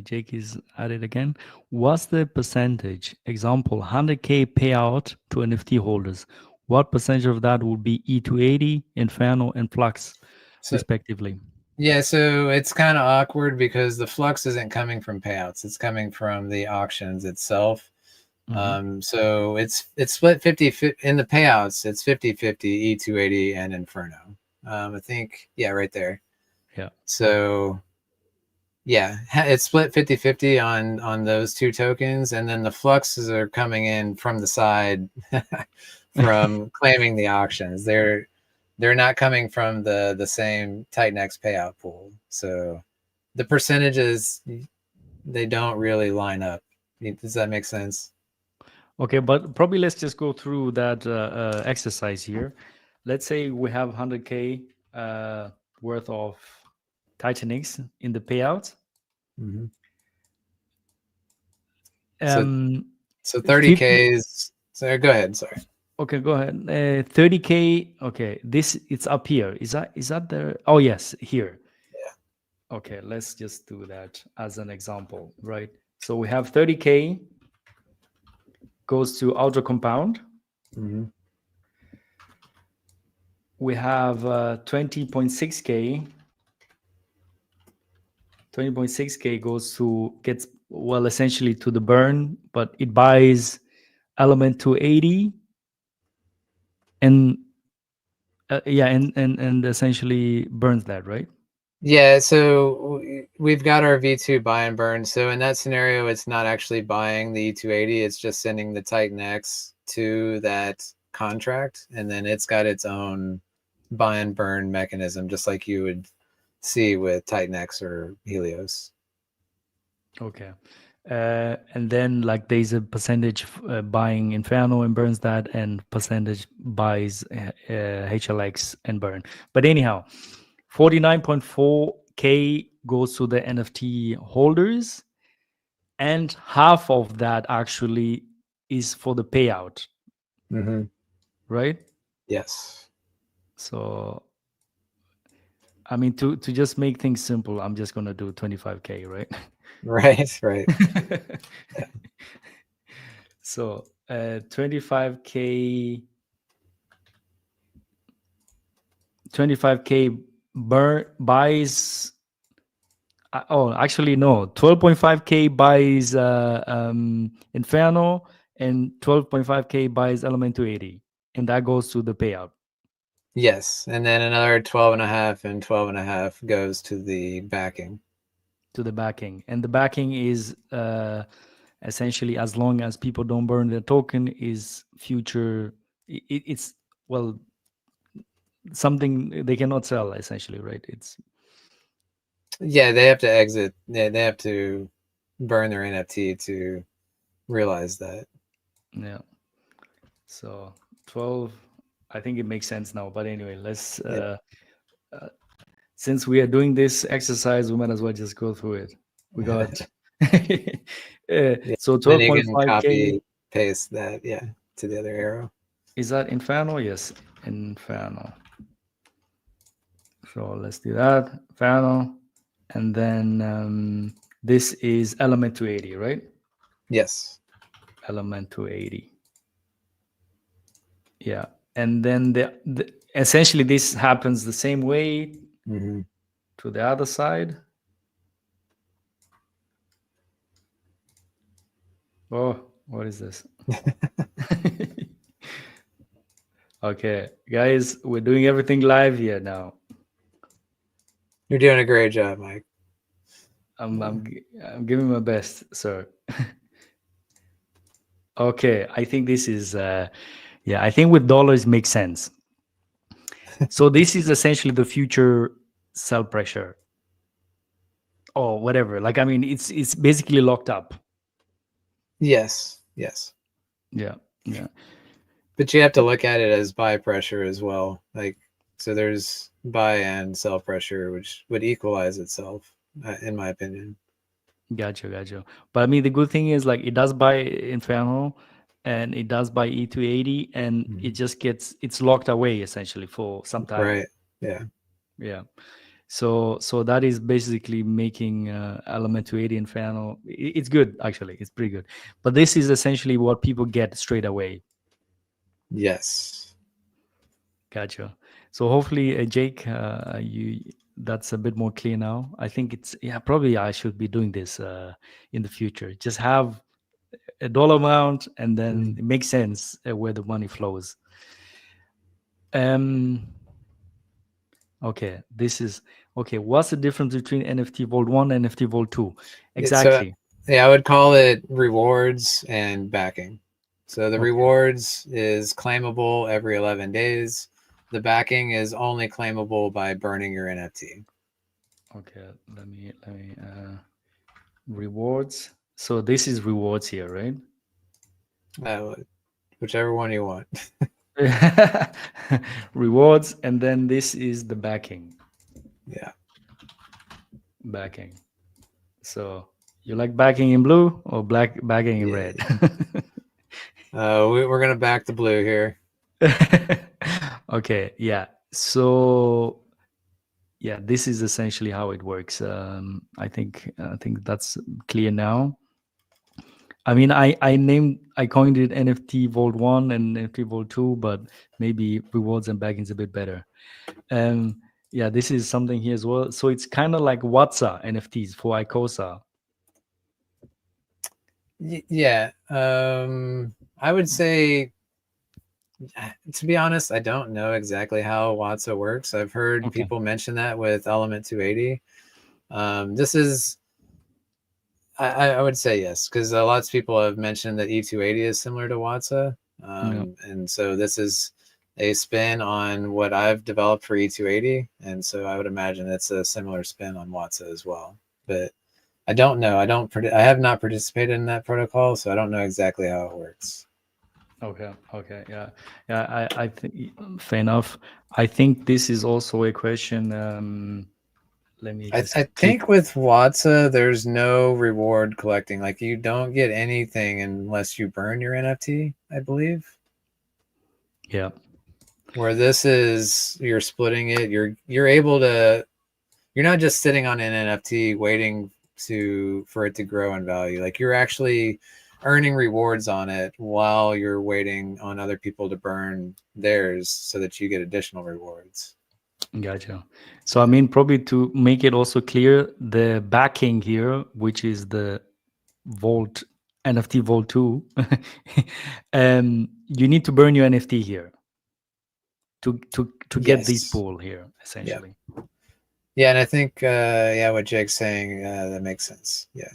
A: Jake is at it again. What's the percentage? Example, 100K payout to NFT holders. What percentage of that would be E280, Inferno, and Flux,
B: So
A: respectively?
B: yeah, so it's kind of awkward because the flux isn't coming from payouts; it's coming from the auctions itself.
A: Hmm.
B: So it's split 50 in the payouts. It's 50-50 E280 and Inferno. I think, yeah, right there.
A: Yeah.
B: So yeah, it's split 50-50 on those two tokens, and then the fluxes are coming in from the side from claiming the auctions. They're not coming from the same Titanx payout pool. So the percentages, they don't really line up. Does that make sense?
A: Okay, but probably let's just go through that exercise here. Let's say we have 100K worth of Titanix in the payout.
B: Mm-hmm. So
A: Um,
B: so
A: 50.
B: 30K is, so go ahead, sorry.
A: Okay, go ahead. 30K. Okay, this it's up here. Is that the? Oh yes, here. Okay, let's just do that as an example, right? So we have 30K goes to auto compound.
B: Mm-hmm.
A: We have 20.6K. 20.6K goes to gets well essentially to the burn, but it buys element 280 and yeah, and essentially burns that, right?
B: Yeah, so we've got our V2 buy and burn. So in that scenario, it's not actually buying the E280, it's just sending the Titan X to that contract, and then it's got its own buy and burn mechanism, just like you would see with Titan X or Helios.
A: Okay. And then like there's a percentage buying Inferno and burns that, and percentage buys HLX and burn. But anyhow, 49.4K goes to the NFT holders, and half of that actually is for the payout,
B: Mm-hmm.
A: right?
B: Yes.
A: So I mean, to just make things simple, I'm just gonna do 25K, right?
B: Right, right. Yeah.
A: So 25K burn buys. Oh, actually no, 12.5K buys Inferno, and 12.5K buys Element 280, and that goes to the payout,
B: Yes. And then another 12 and a half and 12 and a half goes to the backing.
A: to the backing, and the backing is essentially as long as people don't burn the token is future. It's well something they cannot sell essentially, right? It's
B: Yeah, they have to exit. Yeah, they have to burn their NFT to realize that.
A: yeah. So 12. I think it makes sense now. But anyway, let's.
B: Yeah.
A: Uh, since we are doing this exercise, we might as well just go through it. We got
B: Yeah.
A: so
B: Then you can
A: 12.5K.
B: copy paste that, yeah, to the other arrow.
A: Is that Inferno? Yes, Inferno. So let's do that. Inferno. And then this is element 280, right?
B: Yes.
A: Element 280. Yeah. And then the essentially this happens the same way.
B: Mm-hmm.
A: to the other side. Oh, what is this? Okay, guys, we're doing everything live here now.
B: You're doing a great job, Mike.
A: I'm giving my best, sir. Okay, I think this is yeah, I think with dollars makes sense. So this is essentially the future cell pressure or whatever. Like I mean, it's basically locked up.
B: Yes, yes.
A: Yeah, yeah,
B: But you have to look at it as buy pressure as well. Like, so there's buy and sell pressure, which would equalize itself, in my opinion.
A: gotcha. But I mean, the good thing is like it does buy Inferno, and it does buy E280, and it just it's locked away essentially for some time.
B: Right. Yeah.
A: Yeah. So that is basically making element 280 Inferno. It's good actually. It's pretty good. But this is essentially what people get straight away.
B: Yes.
A: Gotcha. So hopefully, Jake, you that's a bit more clear now. I think it's probably I should be doing this in the future. Just have a dollar amount, and then it makes sense where the money flows. Okay, this is okay. What's the difference between NFT Vault 1 and NFT Vault 2? Exactly.
B: So, yeah, I would call it rewards and backing. So the rewards is claimable every 11 days. The backing is only claimable by burning your NFT.
A: Okay, let me rewards. So this is rewards here, right?
B: Whichever one you want.
A: Rewards, and then this is the backing.
B: Yeah.
A: Backing. So you like backing in blue or backing in red?
B: We're gonna back the blue here.
A: Okay, yeah. So yeah, this is essentially how it works. I think that's clear now. I mean, I coined it NFT Vault 1 and NFT Vault 2, but maybe rewards and backings a bit better. Yeah, this is something here as well. So it's kind of like WhatsApp NFTs for ICOSA.
B: Yeah. I would say, to be honest, I don't know exactly how WhatsApp works. I've heard people mention that with Element 280. This is, I would say yes, because lots of people have mentioned that E280 is similar to WhatsApp. And so this is a spin on what I've developed for E280. And so I would imagine it's a similar spin on WhatsApp as well. But I don't know. I have not participated in that protocol, so I don't know exactly how it works.
A: Okay. Yeah. I think fair enough. I think this is also a question. Let me just
B: I think with WhatsApp, there's no reward collecting. Like you don't get anything unless you burn your NFT, I believe.
A: Yeah.
B: Where this is, you're splitting it. You're able to. You're not just sitting on an NFT waiting for it to grow in value. Like you're actually earning rewards on it while you're waiting on other people to burn theirs so that you get additional rewards.
A: Gotcha. So I mean, probably to make it also clear, the backing here, which is the Vault NFT Vault 2, you need to burn your NFT here to get this pool here, essentially.
B: Yeah, and I think what Jake's saying, that makes sense. Yeah.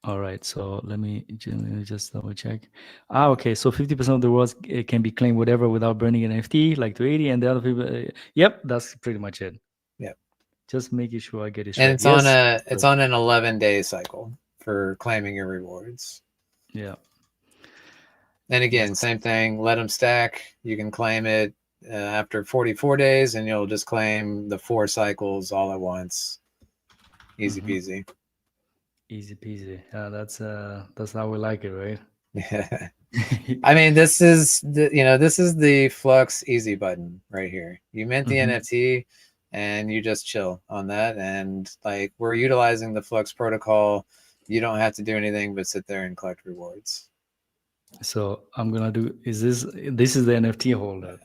A: All right, so let me just double check. Okay, so 50% of the rewards can be claimed whatever without burning an NFT, like 280, and the other people. Yep, that's pretty much it.
B: Yep.
A: Just making sure I get it straight.
B: And it's on an 11-day cycle for claiming your rewards.
A: Yeah.
B: And again, same thing. Let them stack. You can claim it after 44 days, and you'll just claim the 4 cycles all at once. Easy peasy.
A: Easy peasy. That's how we like it, right?
B: Yeah. I mean, this is the Flux easy button right here. You mint the NFT and you just chill on that. And like we're utilizing the Flux protocol. You don't have to do anything but sit there and collect rewards.
A: So I'm gonna do. This is the NFT holder.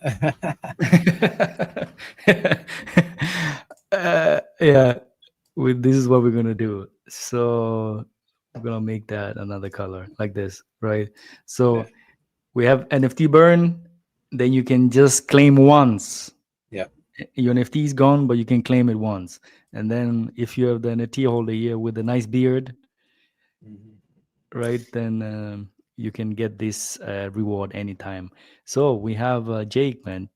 A: Yeah. this is what we're gonna do. So we're gonna make that another color like this, right?
B: Yeah.
A: So we have NFT burn. Then you can just claim once.
B: Yeah.
A: Your NFT is gone, but you can claim it once. And then if you have the NFT holder here with a nice beard,
B: Mhm.
A: right, then you can get this reward anytime. So we have Jake, man.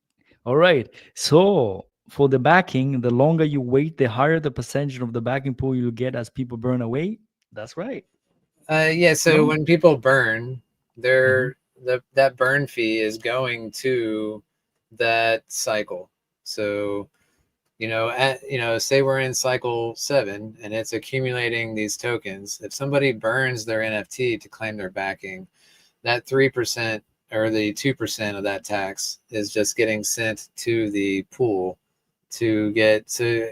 A: All right. So for the backing, the longer you wait, the higher the percentage of the backing pool you get as people burn away. That's right.
B: Yeah. So
A: No.
B: when people burn,
A: Hmm.
B: that burn fee is going to that cycle. So say we're in cycle 7 and it's accumulating these tokens. If somebody burns their NFT to claim their backing, that 3% or the 2% of that tax is just getting sent to the pool to get to.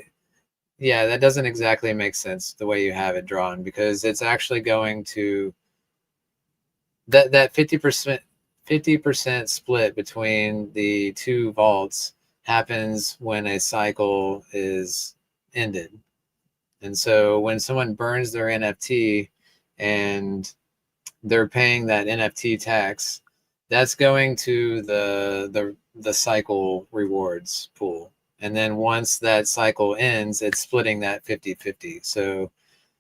B: Yeah, that doesn't exactly make sense the way you have it drawn, because it's actually going to that 50% split between the two vaults happens when a cycle is ended. And so when someone burns their NFT and they're paying that NFT tax, that's going to the cycle rewards pool. And then once that cycle ends, it's splitting that 50-50.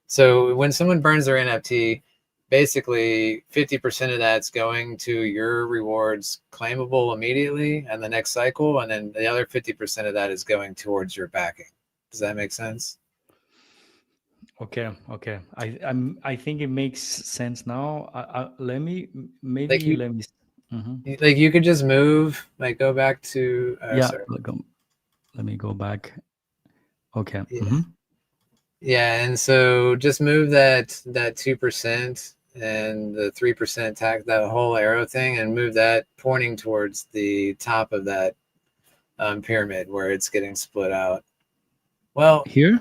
B: So when someone burns their NFT, basically 50% of that's going to your rewards claimable immediately and the next cycle, and then the other 50% of that is going towards your backing. Does that make sense?
A: Okay. Okay. I think it makes sense now. Let me
B: Like
A: maybe
B: you
A: let me. Mhm.
B: like you could just move, like go back to
A: Yeah.
B: sorry.
A: Let me go back. Okay.
B: Yeah.
A: Hmm.
B: Yeah, and so just move that 2% and the 3% tax, that whole arrow thing, and move that pointing towards the top of that pyramid where it's getting split out. Well,
A: Here,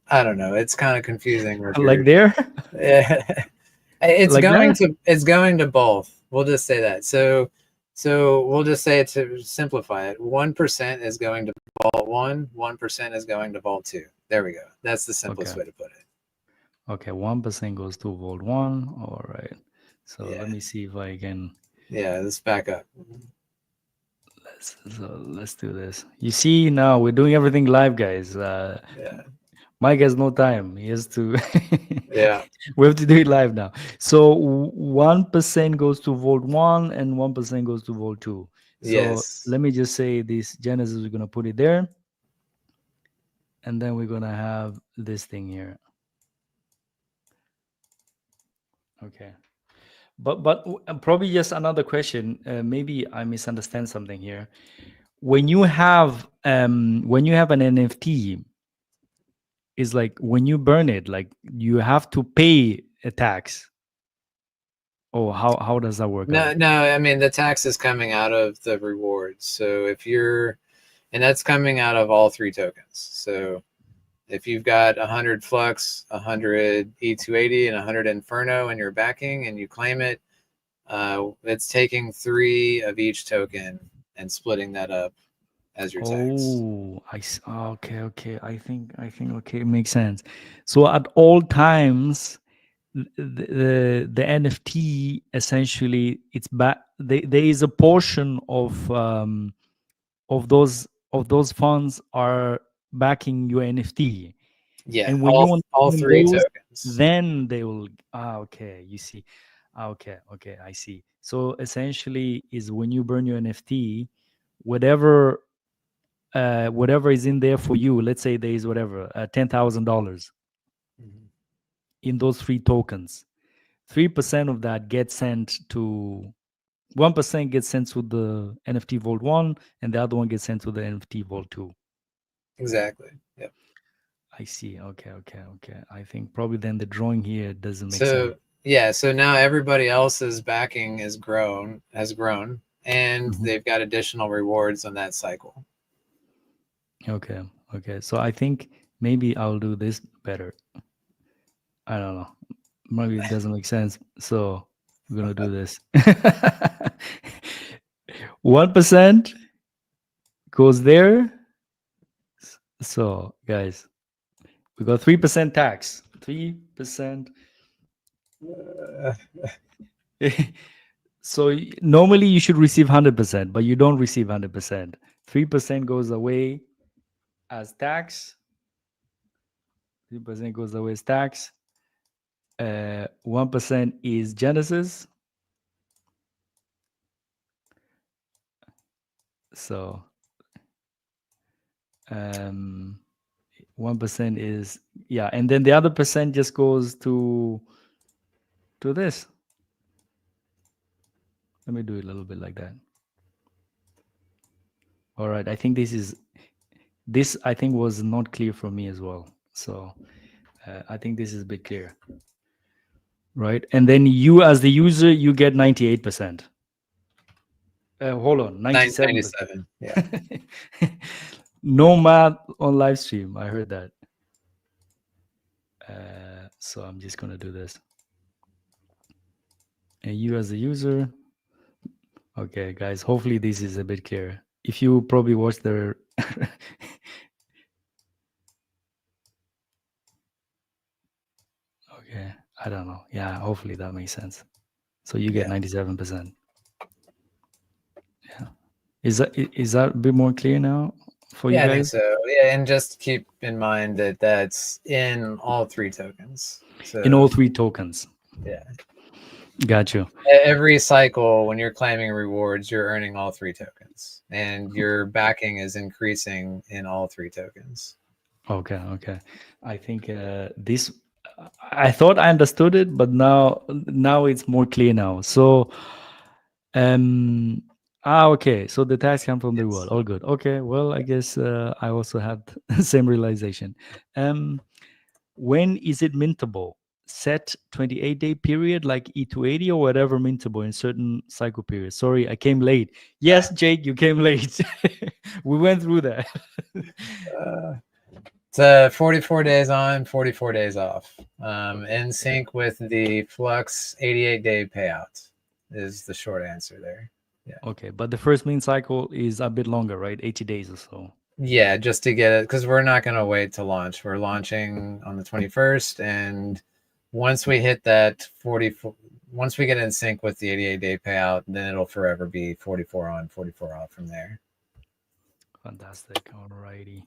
B: I don't know. It's kind of confusing with
A: like
B: your.
A: there,
B: It's
A: like
B: going
A: that.
B: to both. We'll just say that. So we'll just say it to simplify it. 1% is going to vault 1. 1% is going to vault 2. There we go. That's the
A: Okay.
B: simplest way to put it.
A: Okay. 1% goes to Volt One. All right. So let
B: Yeah.
A: me see if I can.
B: Yeah. Let's back up.
A: Let's do this. You see, now we're doing everything live, guys.
B: Yeah.
A: Mike has no time. He has to.
B: Yeah.
A: We have to do it live now. So 1% goes to Volt One, and 1% goes to Volt Two. So
B: Yes.
A: let me just say this Genesis. We're gonna put it there, and then we're gonna have this thing here. Okay. But probably just another question. Maybe I misunderstand something here. When you have an NFT, is like when you burn it, like you have to pay a tax. Oh, how does that work
B: No,
A: out?
B: no. I mean, the tax is coming out of the rewards. So if you're, and that's coming out of all 3 tokens. So if you've got 100 Flux, 100 E280, and 100 Inferno in your backing, and you claim it, it's taking 3 of each token and splitting that up as your tax.
A: Oh, okay, okay. I think okay, it makes sense. So at all times, the NFT essentially it's back. There is a portion of those funds are backing your NFT.
B: Yeah,
A: And when you want to
B: all
A: claim
B: 3
A: those,
B: tokens.
A: then they will. Okay, you see. Okay, okay, I see. So essentially, is when you burn your NFT, whatever whatever is in there for you. Let's say there is whatever $10,000
B: Mhm.
A: in those 3 tokens. 3% of that gets sent to 1% gets sent to the NFT Vault One, and the other one gets sent to the NFT Vault Two.
B: Exactly. Yep.
A: I see. Okay, okay, okay. I think probably then the drawing here doesn't make sense.
B: So yeah, so now everybody else's backing has grown, and
A: Mhm.
B: they've got additional rewards on that cycle.
A: Okay, okay. So I think maybe I'll do this better. I don't know. Maybe it doesn't make sense. So we're gonna do this. 1% goes there. So, guys, we got 3% tax. 3%.
B: Uh,
A: So normally you should receive 100%, but you don't receive 100%. 3% goes away as tax. 3% goes away as tax. 1% is Genesis. So 1% is, yeah, and then the other percent just goes to this. Let me do it a little bit like that. All right, I think this I think was not clear for me as well. So I think this is a bit clear, right? And then you as the user, you get 98%. Hold on, 97%.
B: 97. Yeah.
A: No math on live stream. I heard that. So I'm just gonna do this. And you as a user. Okay, guys. Hopefully this is a bit clear. If you probably watched the okay, I don't know. Yeah, hopefully that makes sense. So you get
B: Yeah.
A: 97%. Yeah. Is that a bit more clear now for you
B: Yeah, I think
A: guys?
B: so. Yeah, and just keep in mind that that's in all three tokens. So
A: In all three tokens.
B: yeah,
A: Got you.
B: every cycle when you're claiming rewards, you're earning all three tokens, and your backing is increasing in all three tokens.
A: Okay. I think this. I thought I understood it, but now it's more clear now. So, okay. So the tax come from the
B: Yes.
A: reward. All good. Okay. Well, I guess I also had the same realization. When is it mintable? Set 28-day period like E280 or whatever mintable in certain cycle periods. Sorry, I came late. Yes, Jake, you came late. We went through that.
B: It's 44 days on, 44 days off. In sync with the Flux 88-day payout is the short answer there. Yeah.
A: Okay, but the first mint cycle is a bit longer, right? 80 days or so.
B: Yeah, just to get it, because we're not going to wait to launch. We're launching on the 21st, and once we hit that 44, once we get in sync with the 88-day payout, then it'll forever be 44 on, 44 off from there.
A: Fantastic. Alrighty.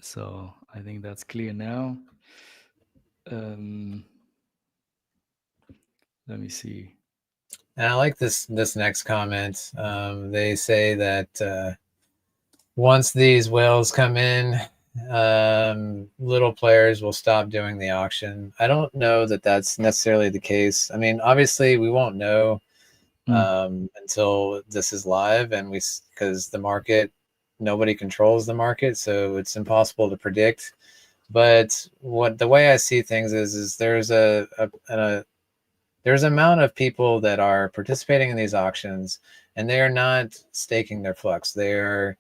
A: So I think that's clear now. Let me see.
B: And I like this next comment. They say that once these whales come in, little players will stop doing the auction. I don't know that that's necessarily the case. I mean, obviously, we won't know until this is live, and because the market, nobody controls the market, so it's impossible to predict. But the way I see things is there's there's an amount of people that are participating in these auctions, and they are not staking their flux. They are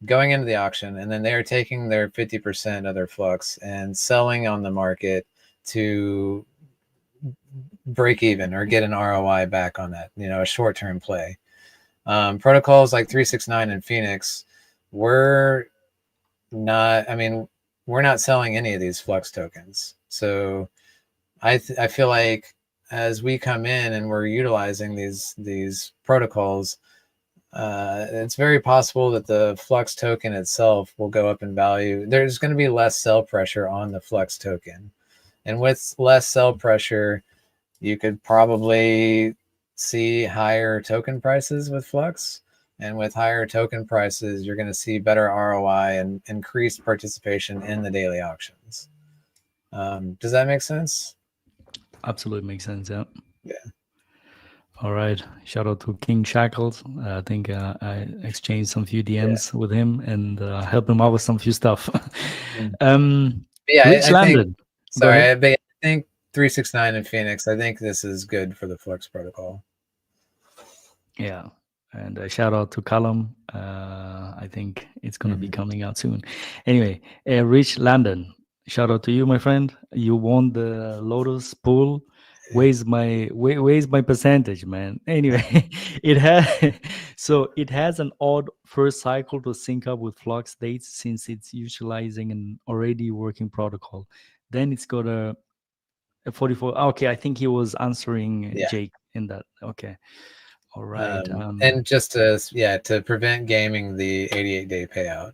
B: going into the auction, and then they are taking their 50% of their flux and selling on the market to break even or get an ROI back on that, a short-term play. Protocols like 369 and Phoenix, we're not selling any of these Flux tokens. So I feel like as we come in and we're utilizing these protocols, it's very possible that the Flux token itself will go up in value. There's going to be less sell pressure on the Flux token. And with less sell pressure, you could probably see higher token prices with Flux. And with higher token prices, you're going to see better ROI and increased participation in the daily auctions. Does that make sense?
A: Absolutely makes sense. Yeah.
B: Yeah.
A: All right. Shout out to King Shackles. I think I exchanged some few DMs with him and helped him out with some few stuff.
B: Yeah,
A: Rich
B: I
A: Landon.
B: think.
A: Go
B: Sorry,
A: ahead.
B: I think 369 and Phoenix. I think this is good for the Flux protocol.
A: Yeah. And shout out to Callum. I think it's going to be coming out soon. Anyway, Rich Landon, shout out to you, my friend. You won the Lotus pool. where's my percentage, man? Anyway, it has so it has an odd first cycle to sync up with Flux dates since it's utilizing an already working protocol. Then it's got a 44. Okay, I think he was answering
B: Yeah.
A: Jake in that. Okay, all right.
B: And just to prevent gaming the 88-day payout.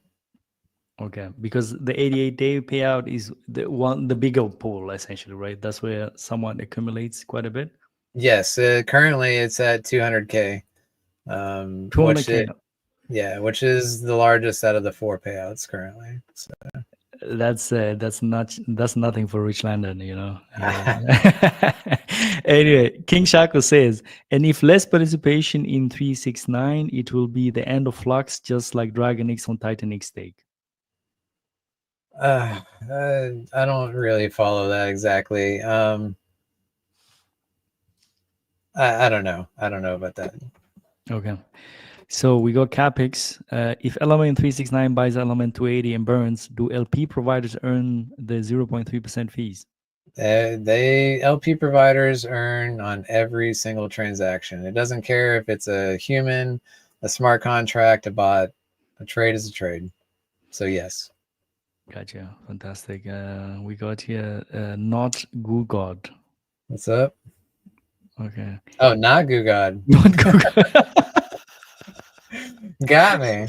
A: Okay, because the 88-day payout is the bigger pool essentially, right? That's where someone accumulates quite a bit.
B: Yes, currently it's at 200K, which
A: 200K.
B: which is the largest out of the 4 payouts currently. So.
A: That's nothing for Rich Landon, you know. Anyway, King Shaco says, and if less participation in 369, it will be the end of Flux, just like Dragon X on Titan X stake.
B: I don't really follow that exactly. I don't know. I don't know about that.
A: Okay. So we got CapEx. If element 369 buys element 280 and burns, do LP providers earn the 0.3% fees?
B: They LP providers earn on every single transaction. It doesn't care if it's a human, a smart contract, a bot. A trade is a trade. So yes.
A: Gotcha. Fantastic. We got here not Goo God.
B: What's up?
A: Okay.
B: Oh, not Goo God.
A: Not Goo God.
B: Got me.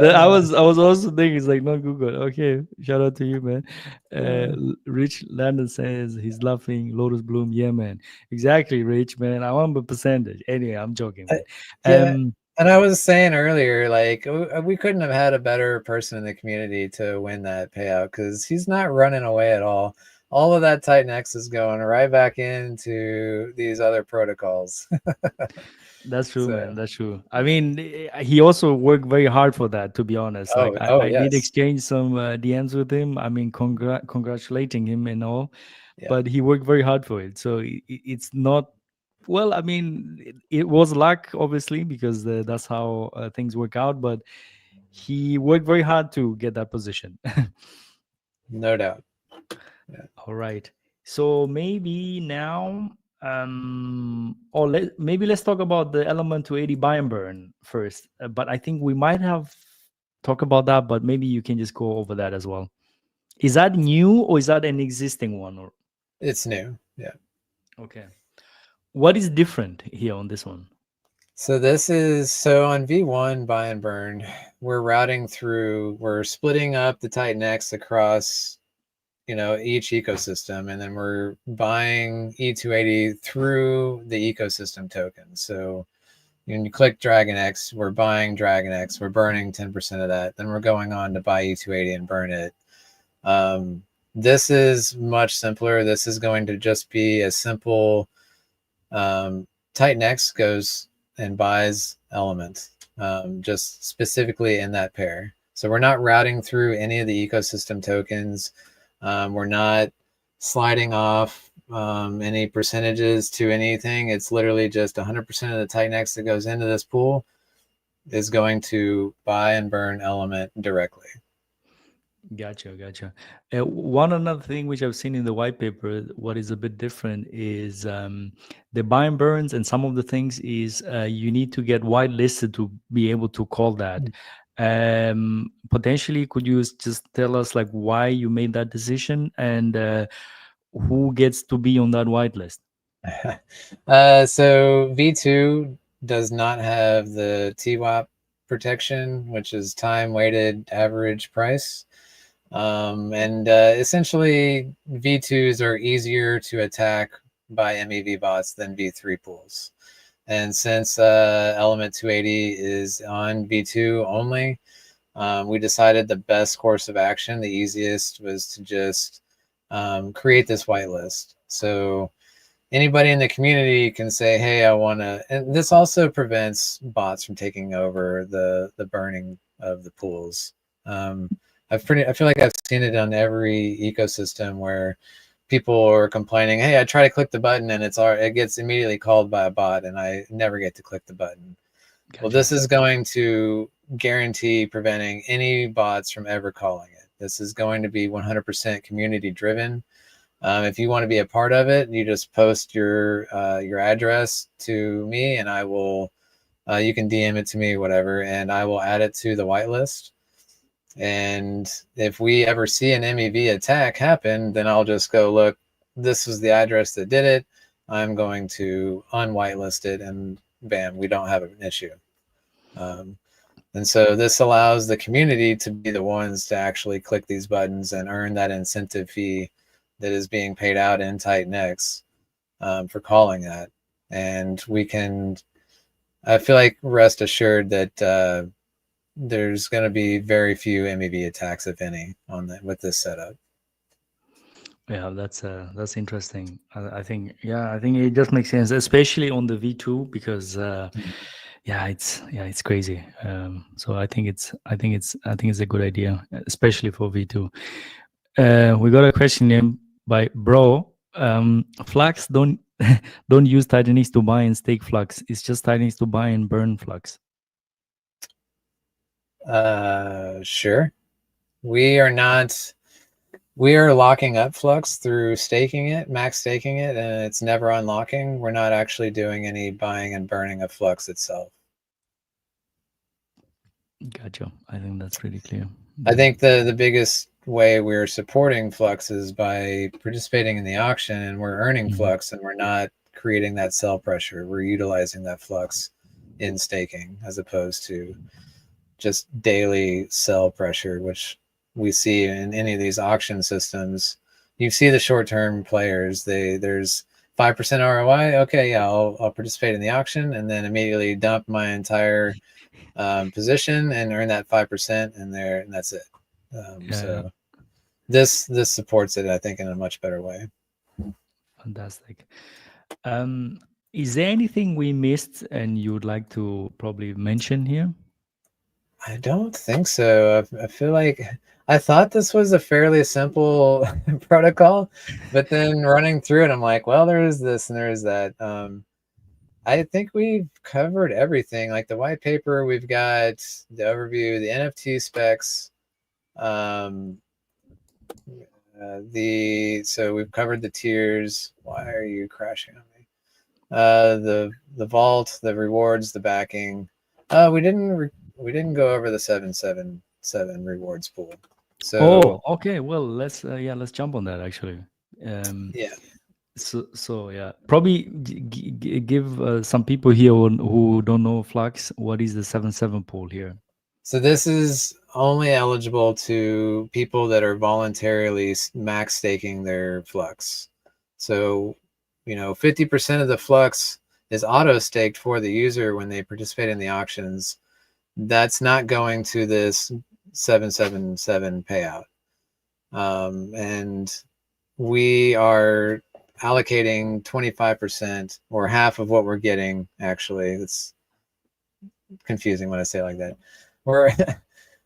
A: I was also thinking it's like not Google. Okay, shout out to you, man. Rich Landon says he's laughing. Lotus Bloom, yeah, man. Exactly, Rich, man. I want a percentage. Anyway, I'm joking, man.
B: Yeah, and I was saying earlier, like we couldn't have had a better person in the community to win that payout because he's not running away at all. All of that Titan X is going right back into these other protocols.
A: That's true,
B: So,
A: man. That's true. I mean, he also worked very hard for that, to be honest. Like,
B: oh
A: I did
B: yes,
A: exchange some DMs with him. I mean, congratulating him and all,
B: yeah,
A: but he worked very hard for it. So it's not, well, I mean, it was luck, obviously, because that's how things work out, but he worked very hard to get that position.
B: no doubt. Yeah.
A: All right. So maybe now, or maybe let's talk about the element 280 buy and burn first. But I think we might have talked about that, but maybe you can just go over that as well. Is that new or is that an existing one? Or
B: It's new. Yeah.
A: okay, what is different here on this one?
B: So this is on V1 buy and burn. We're splitting up the Titan X across each ecosystem, and then we're buying E280 through the ecosystem token. So when you click Dragon X, we're buying Dragon X, we're burning 10% of that, then we're going on to buy E280 and burn it. This is much simpler. This is going to just be a simple Titan X goes and buys element, just specifically in that pair. So we're not routing through any of the ecosystem tokens. We're not sliding off any percentages to anything. It's literally just 100% of the Titan X that goes into this pool is going to buy and burn element directly.
A: Gotcha. One another thing which I've seen in the white paper, what is a bit different is the buy and burns, and some of the things is you need to get whitelisted to be able to call that. Potentially, could you just tell us like why you made that decision and who gets to be on that whitelist?
B: So V2 does not have the TWAP protection, which is time weighted average price. And essentially V2s are easier to attack by MEV bots than V3 pools. And since element 280 is on V2 only, we decided the best course of action, the easiest, was to just create this whitelist. So anybody in the community can say, hey, I want to, and this also prevents bots from taking over the burning of the pools. I feel like I've seen it on every ecosystem where people are complaining, hey, I try to click the button and it gets immediately called by a bot and I never get to click the button. Gotcha. Well, this is going to guarantee preventing any bots from ever calling it. This is going to be 100% community driven. If you want to be a part of it, you just post your address to me, and I will. You can DM it to me, whatever, and I will add it to the whitelist. And if we ever see an MEV attack happen, then I'll just go, look, this was the address that did it. I'm going to unwhitelist it, and bam, we don't have an issue. And so this allows the community to be the ones to actually click these buttons and earn that incentive fee that is being paid out in Titanx for calling that. And we can, I feel like, rest assured that there's going to be very few MEV attacks, if any, on that with this setup.
A: Yeah, that's interesting. I think it just makes sense, especially on the V2, because it's crazy. So I think it's a good idea, especially for V2. We got a question here by Bro. Flux don't don't use Titanix to buy and stake Flux. It's just Titanix to buy and burn Flux.
B: Sure. We are locking up Flux through staking it, max staking it, and it's never unlocking. We're not actually doing any buying and burning of Flux itself.
A: Gotcha. I think that's pretty clear.
B: I think the biggest way we're supporting Flux is by participating in the auction, and we're earning Flux, and we're not creating that sell pressure. We're utilizing that Flux in staking as opposed to just daily sell pressure, which we see in any of these auction systems. You see the short-term players, there's 5% ROI. Okay, yeah, I'll participate in the auction and then immediately dump my entire position and earn that 5% in there, and that's it. So this supports it, I think, in a much better way.
A: Fantastic. Is there anything we missed and you would like to probably mention here?
B: I don't think so. I feel like I thought this was a fairly simple protocol, but then running through it, I'm like, well, there is this and there is that. I think we've covered everything. Like the white paper, we've got the overview, the NFT specs. So we've covered the tiers. Why are you crashing on me? The vault, the rewards, the backing. We didn't go over the 777 rewards pool. So
A: okay. Well, let's jump on that actually.
B: Yeah.
A: So yeah, probably give some people here who don't know Flux, what is the 7.7 pool here?
B: So this is only eligible to people that are voluntarily max staking their Flux. So, 50% of the Flux is auto staked for the user when they participate in the auctions. That's not going to this 777 payout. And we are allocating 25% or half of what we're getting. Actually, it's confusing when I say it like that.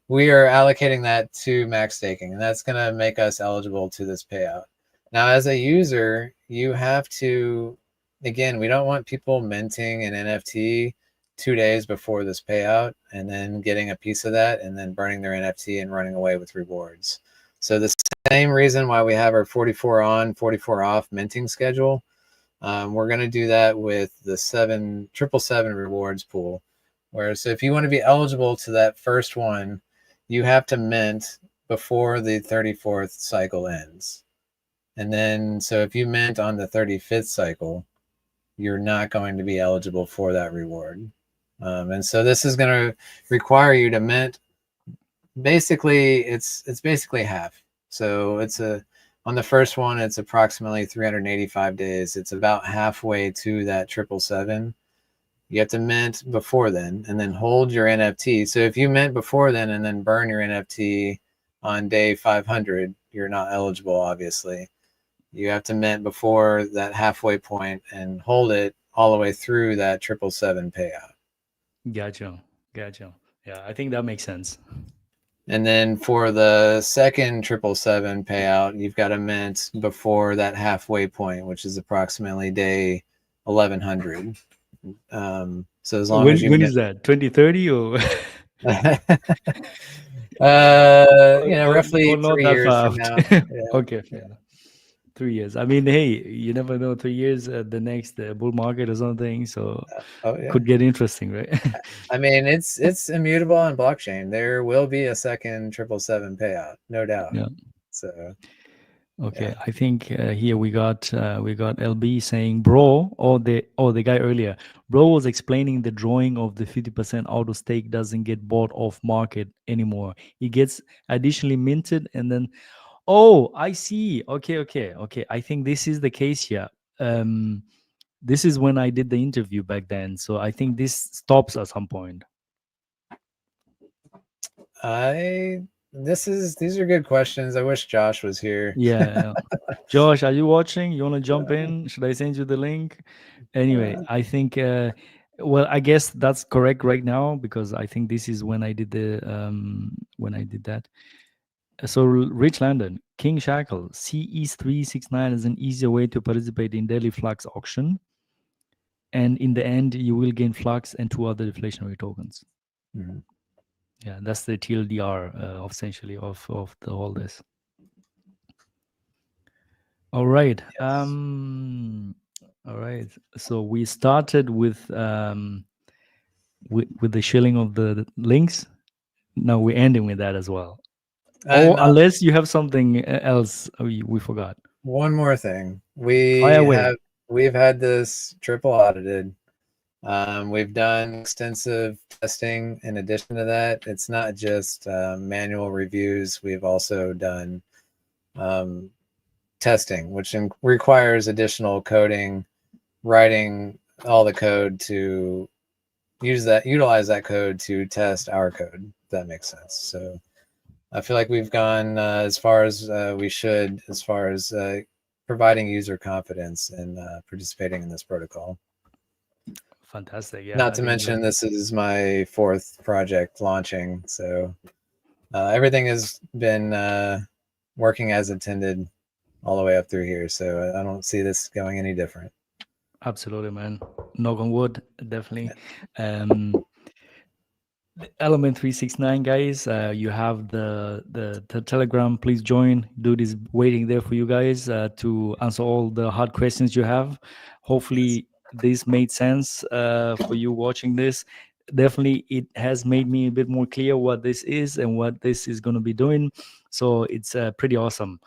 B: We are allocating that to max staking, and that's going to make us eligible to this payout. Now, as a user, you have to, again, we don't want people minting an NFT 2 days before this payout and then getting a piece of that and then burning their NFT and running away with rewards. So the same reason why we have our 44 on, 44 off minting schedule, we're going to do that with the 777 rewards pool. So if you want to be eligible to that first one, you have to mint before the 34th cycle ends. And then, so if you mint on the 35th cycle, you're not going to be eligible for that reward. And so this is going to require you to mint. Basically, it's basically half. So on the first one, it's approximately 385 days. It's about halfway to that 777. You have to mint before then and then hold your NFT. So if you mint before then and then burn your NFT on day 500, you're not eligible, obviously. You have to mint before that halfway point and hold it all the way through that 777 payout.
A: Gotcha. Yeah, I think that makes sense.
B: And then for the second 777 payout, you've got to mint before that halfway point, which is approximately day 1100. So as long as you
A: when is that 2030 or
B: roughly
A: or not
B: 3
A: that
B: years
A: far
B: from now.
A: out?
B: Yeah.
A: Okay, fair enough. 3 years. I mean, hey, you never know. 3 years, the next bull market or something. So
B: Oh yeah.
A: could get interesting, right?
B: I mean, it's immutable on blockchain. There will be a second 777 payout, no doubt.
A: Yeah.
B: So
A: Okay.
B: yeah.
A: I think here we got LB saying, bro, or the guy earlier, bro was explaining the drawing of the 50% auto stake doesn't get bought off market anymore. It gets additionally minted and then. Oh, I see. Okay. I think this is the case here. Um, this is when I did the interview back then. So I think this stops at some point.
B: These are good questions. I wish Josh was here.
A: Yeah. Josh, are you watching? You want to jump in? Should I send you the link? Anyway, I think, well, I guess that's correct right now because I think this is when I did that. So, Rich Landon, King Shackle, CE369 is an easier way to participate in daily Flux auction. And in the end, you will gain Flux and two other deflationary tokens.
B: Mhm.
A: Yeah, that's the TLDR essentially of the all this. All right.
B: Yes.
A: All right. So we started with the shilling of the links. Now we're ending with that as well. Or
B: And
A: unless you have something else we forgot.
B: one more thing,
A: Fire away.
B: we've had this triple audited. We've done extensive testing. In addition to that, it's not just manual reviews. We've also done testing, which requires additional coding, writing all the code to utilize that code to test our code. If that makes sense. So I feel like we've gone as far as we should, as far as providing user confidence in participating in this protocol.
A: Fantastic. Yeah.
B: Not
A: I
B: to
A: think
B: mention, this is my fourth project launching, so everything has been working as intended all the way up through here. So I don't see this going any different.
A: absolutely, man. Knock on wood, definitely. Element 369 guys, you have the telegram. Please join. Dude is waiting there for you guys to answer all the hard questions you have. Hopefully this made sense for you watching this. Definitely it has made me a bit more clear what this is and what this is going to be doing, so it's pretty awesome.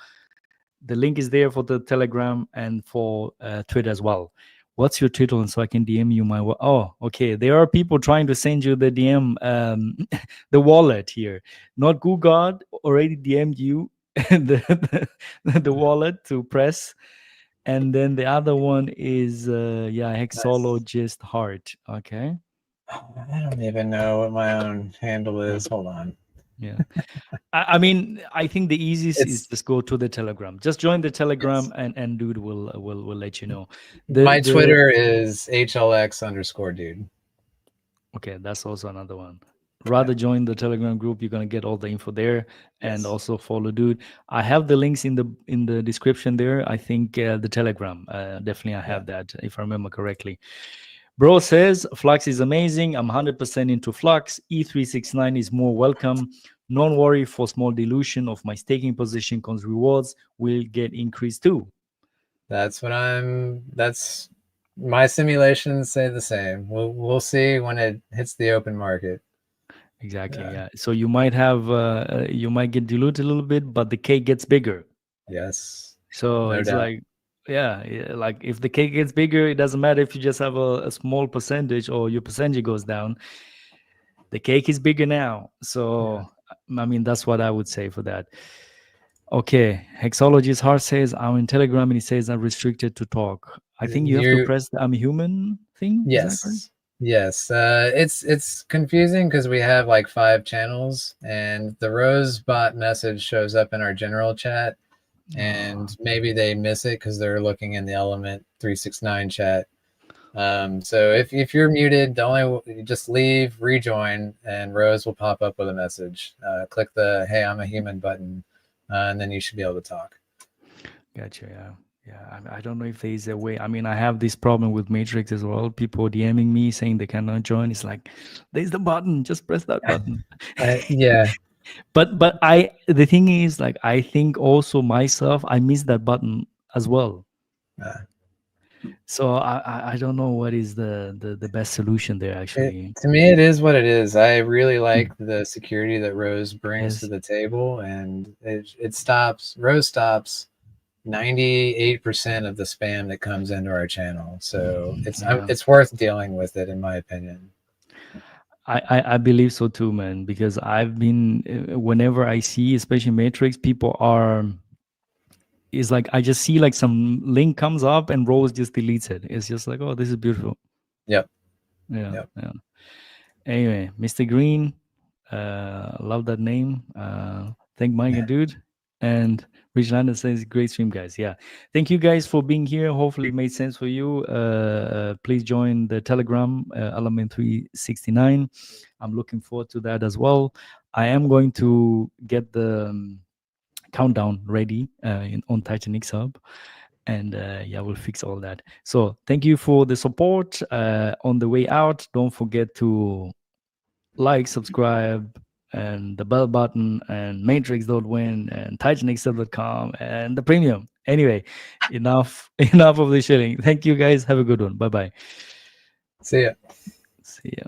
A: The link is there for the telegram and for Twitter as well. What's your Twitter, and so I can DM you my oh, okay, there are people trying to send you the DM, the wallet here. Not Google already DM'd you the wallet to press, and then the other one is Hexologist Heart. Okay.
B: I don't even know what my own handle is. Hold on.
A: Yeah. I mean, I think the easiest is
B: It's
A: just go to the Telegram. Just join the Telegram,
B: yes.
A: and dude will let you know.
B: My
A: The
B: Twitter is HLX_dude.
A: Okay, that's also another one. Rather join the Telegram group. You're gonna get all the info there, and
B: Yes.
A: also follow dude. I have the links in the description there. I think the Telegram definitely I have that if I remember correctly. Bro says Flux is amazing. I'm 100% into Flux. E369 is more welcome. Don't worry for small dilution of my staking position because rewards will get increased too.
B: That's my simulations say the same. We'll see when it hits the open market.
A: Exactly. Yeah. So you might have you might get diluted a little bit, but the cake gets bigger.
B: Yes.
A: So
B: No
A: it's
B: doubt.
A: like, yeah, like if the cake gets bigger, it doesn't matter if you just have a small percentage or your percentage goes down. The cake is bigger now. So I mean, that's what I would say for that. Okay, Hexologist Heart says I'm in Telegram and he says I'm restricted to talk. I think you have to
B: You
A: press the I'm human thing. Is that correct?
B: yes. Yes. It's confusing because we have like 5 channels and the Rosebot message shows up in our general chat, and maybe they miss it because they're looking in the Element 369 chat. So if you're muted, just leave, rejoin, and Rose will pop up with a message. Click the "Hey, I'm a human" button, and then you should be able to talk.
A: Gotcha. Yeah. I don't know if there is a way. I mean, I have this problem with Matrix as well. People DMing me saying they cannot join. It's like, there's the button. Just press that button.
B: Yeah.
A: But the thing is, like, I think also myself, I miss that button. as well.
B: Uh,
A: So I don't know what is the best solution there actually.
B: to me, it is what it is. I really like the security that Rose brings to
A: Yes.
B: the table, and it stops. Rose stops 98% of the spam that comes into our channel. So
A: Yeah.
B: it's worth dealing with it, in my opinion.
A: I believe so too, man, because I've been whenever I see, especially Matrix, people are is like I just see like some link comes up and Rose just deletes it. It's just like, oh, this is beautiful.
B: Yep.
A: Yeah,
B: Yep.
A: yeah. Anyway, Mr. Green, love that name. Thank Mike and dude. And Rich Lander says, great stream, guys. Yeah. Thank you guys for being here. Hopefully it made sense for you. Please join the Telegram, Element 369. I'm looking forward to that as well. I am going to get the countdown ready on Titanic Hub. And yeah, we'll fix all that. So thank you for the support. On the way out, don't forget to like, subscribe, and the bell button, and matrix.win, and titanxl.com, and the premium. Anyway, enough enough of the shilling. Thank you guys. Have a good one. Bye bye.
B: See ya.
A: See ya.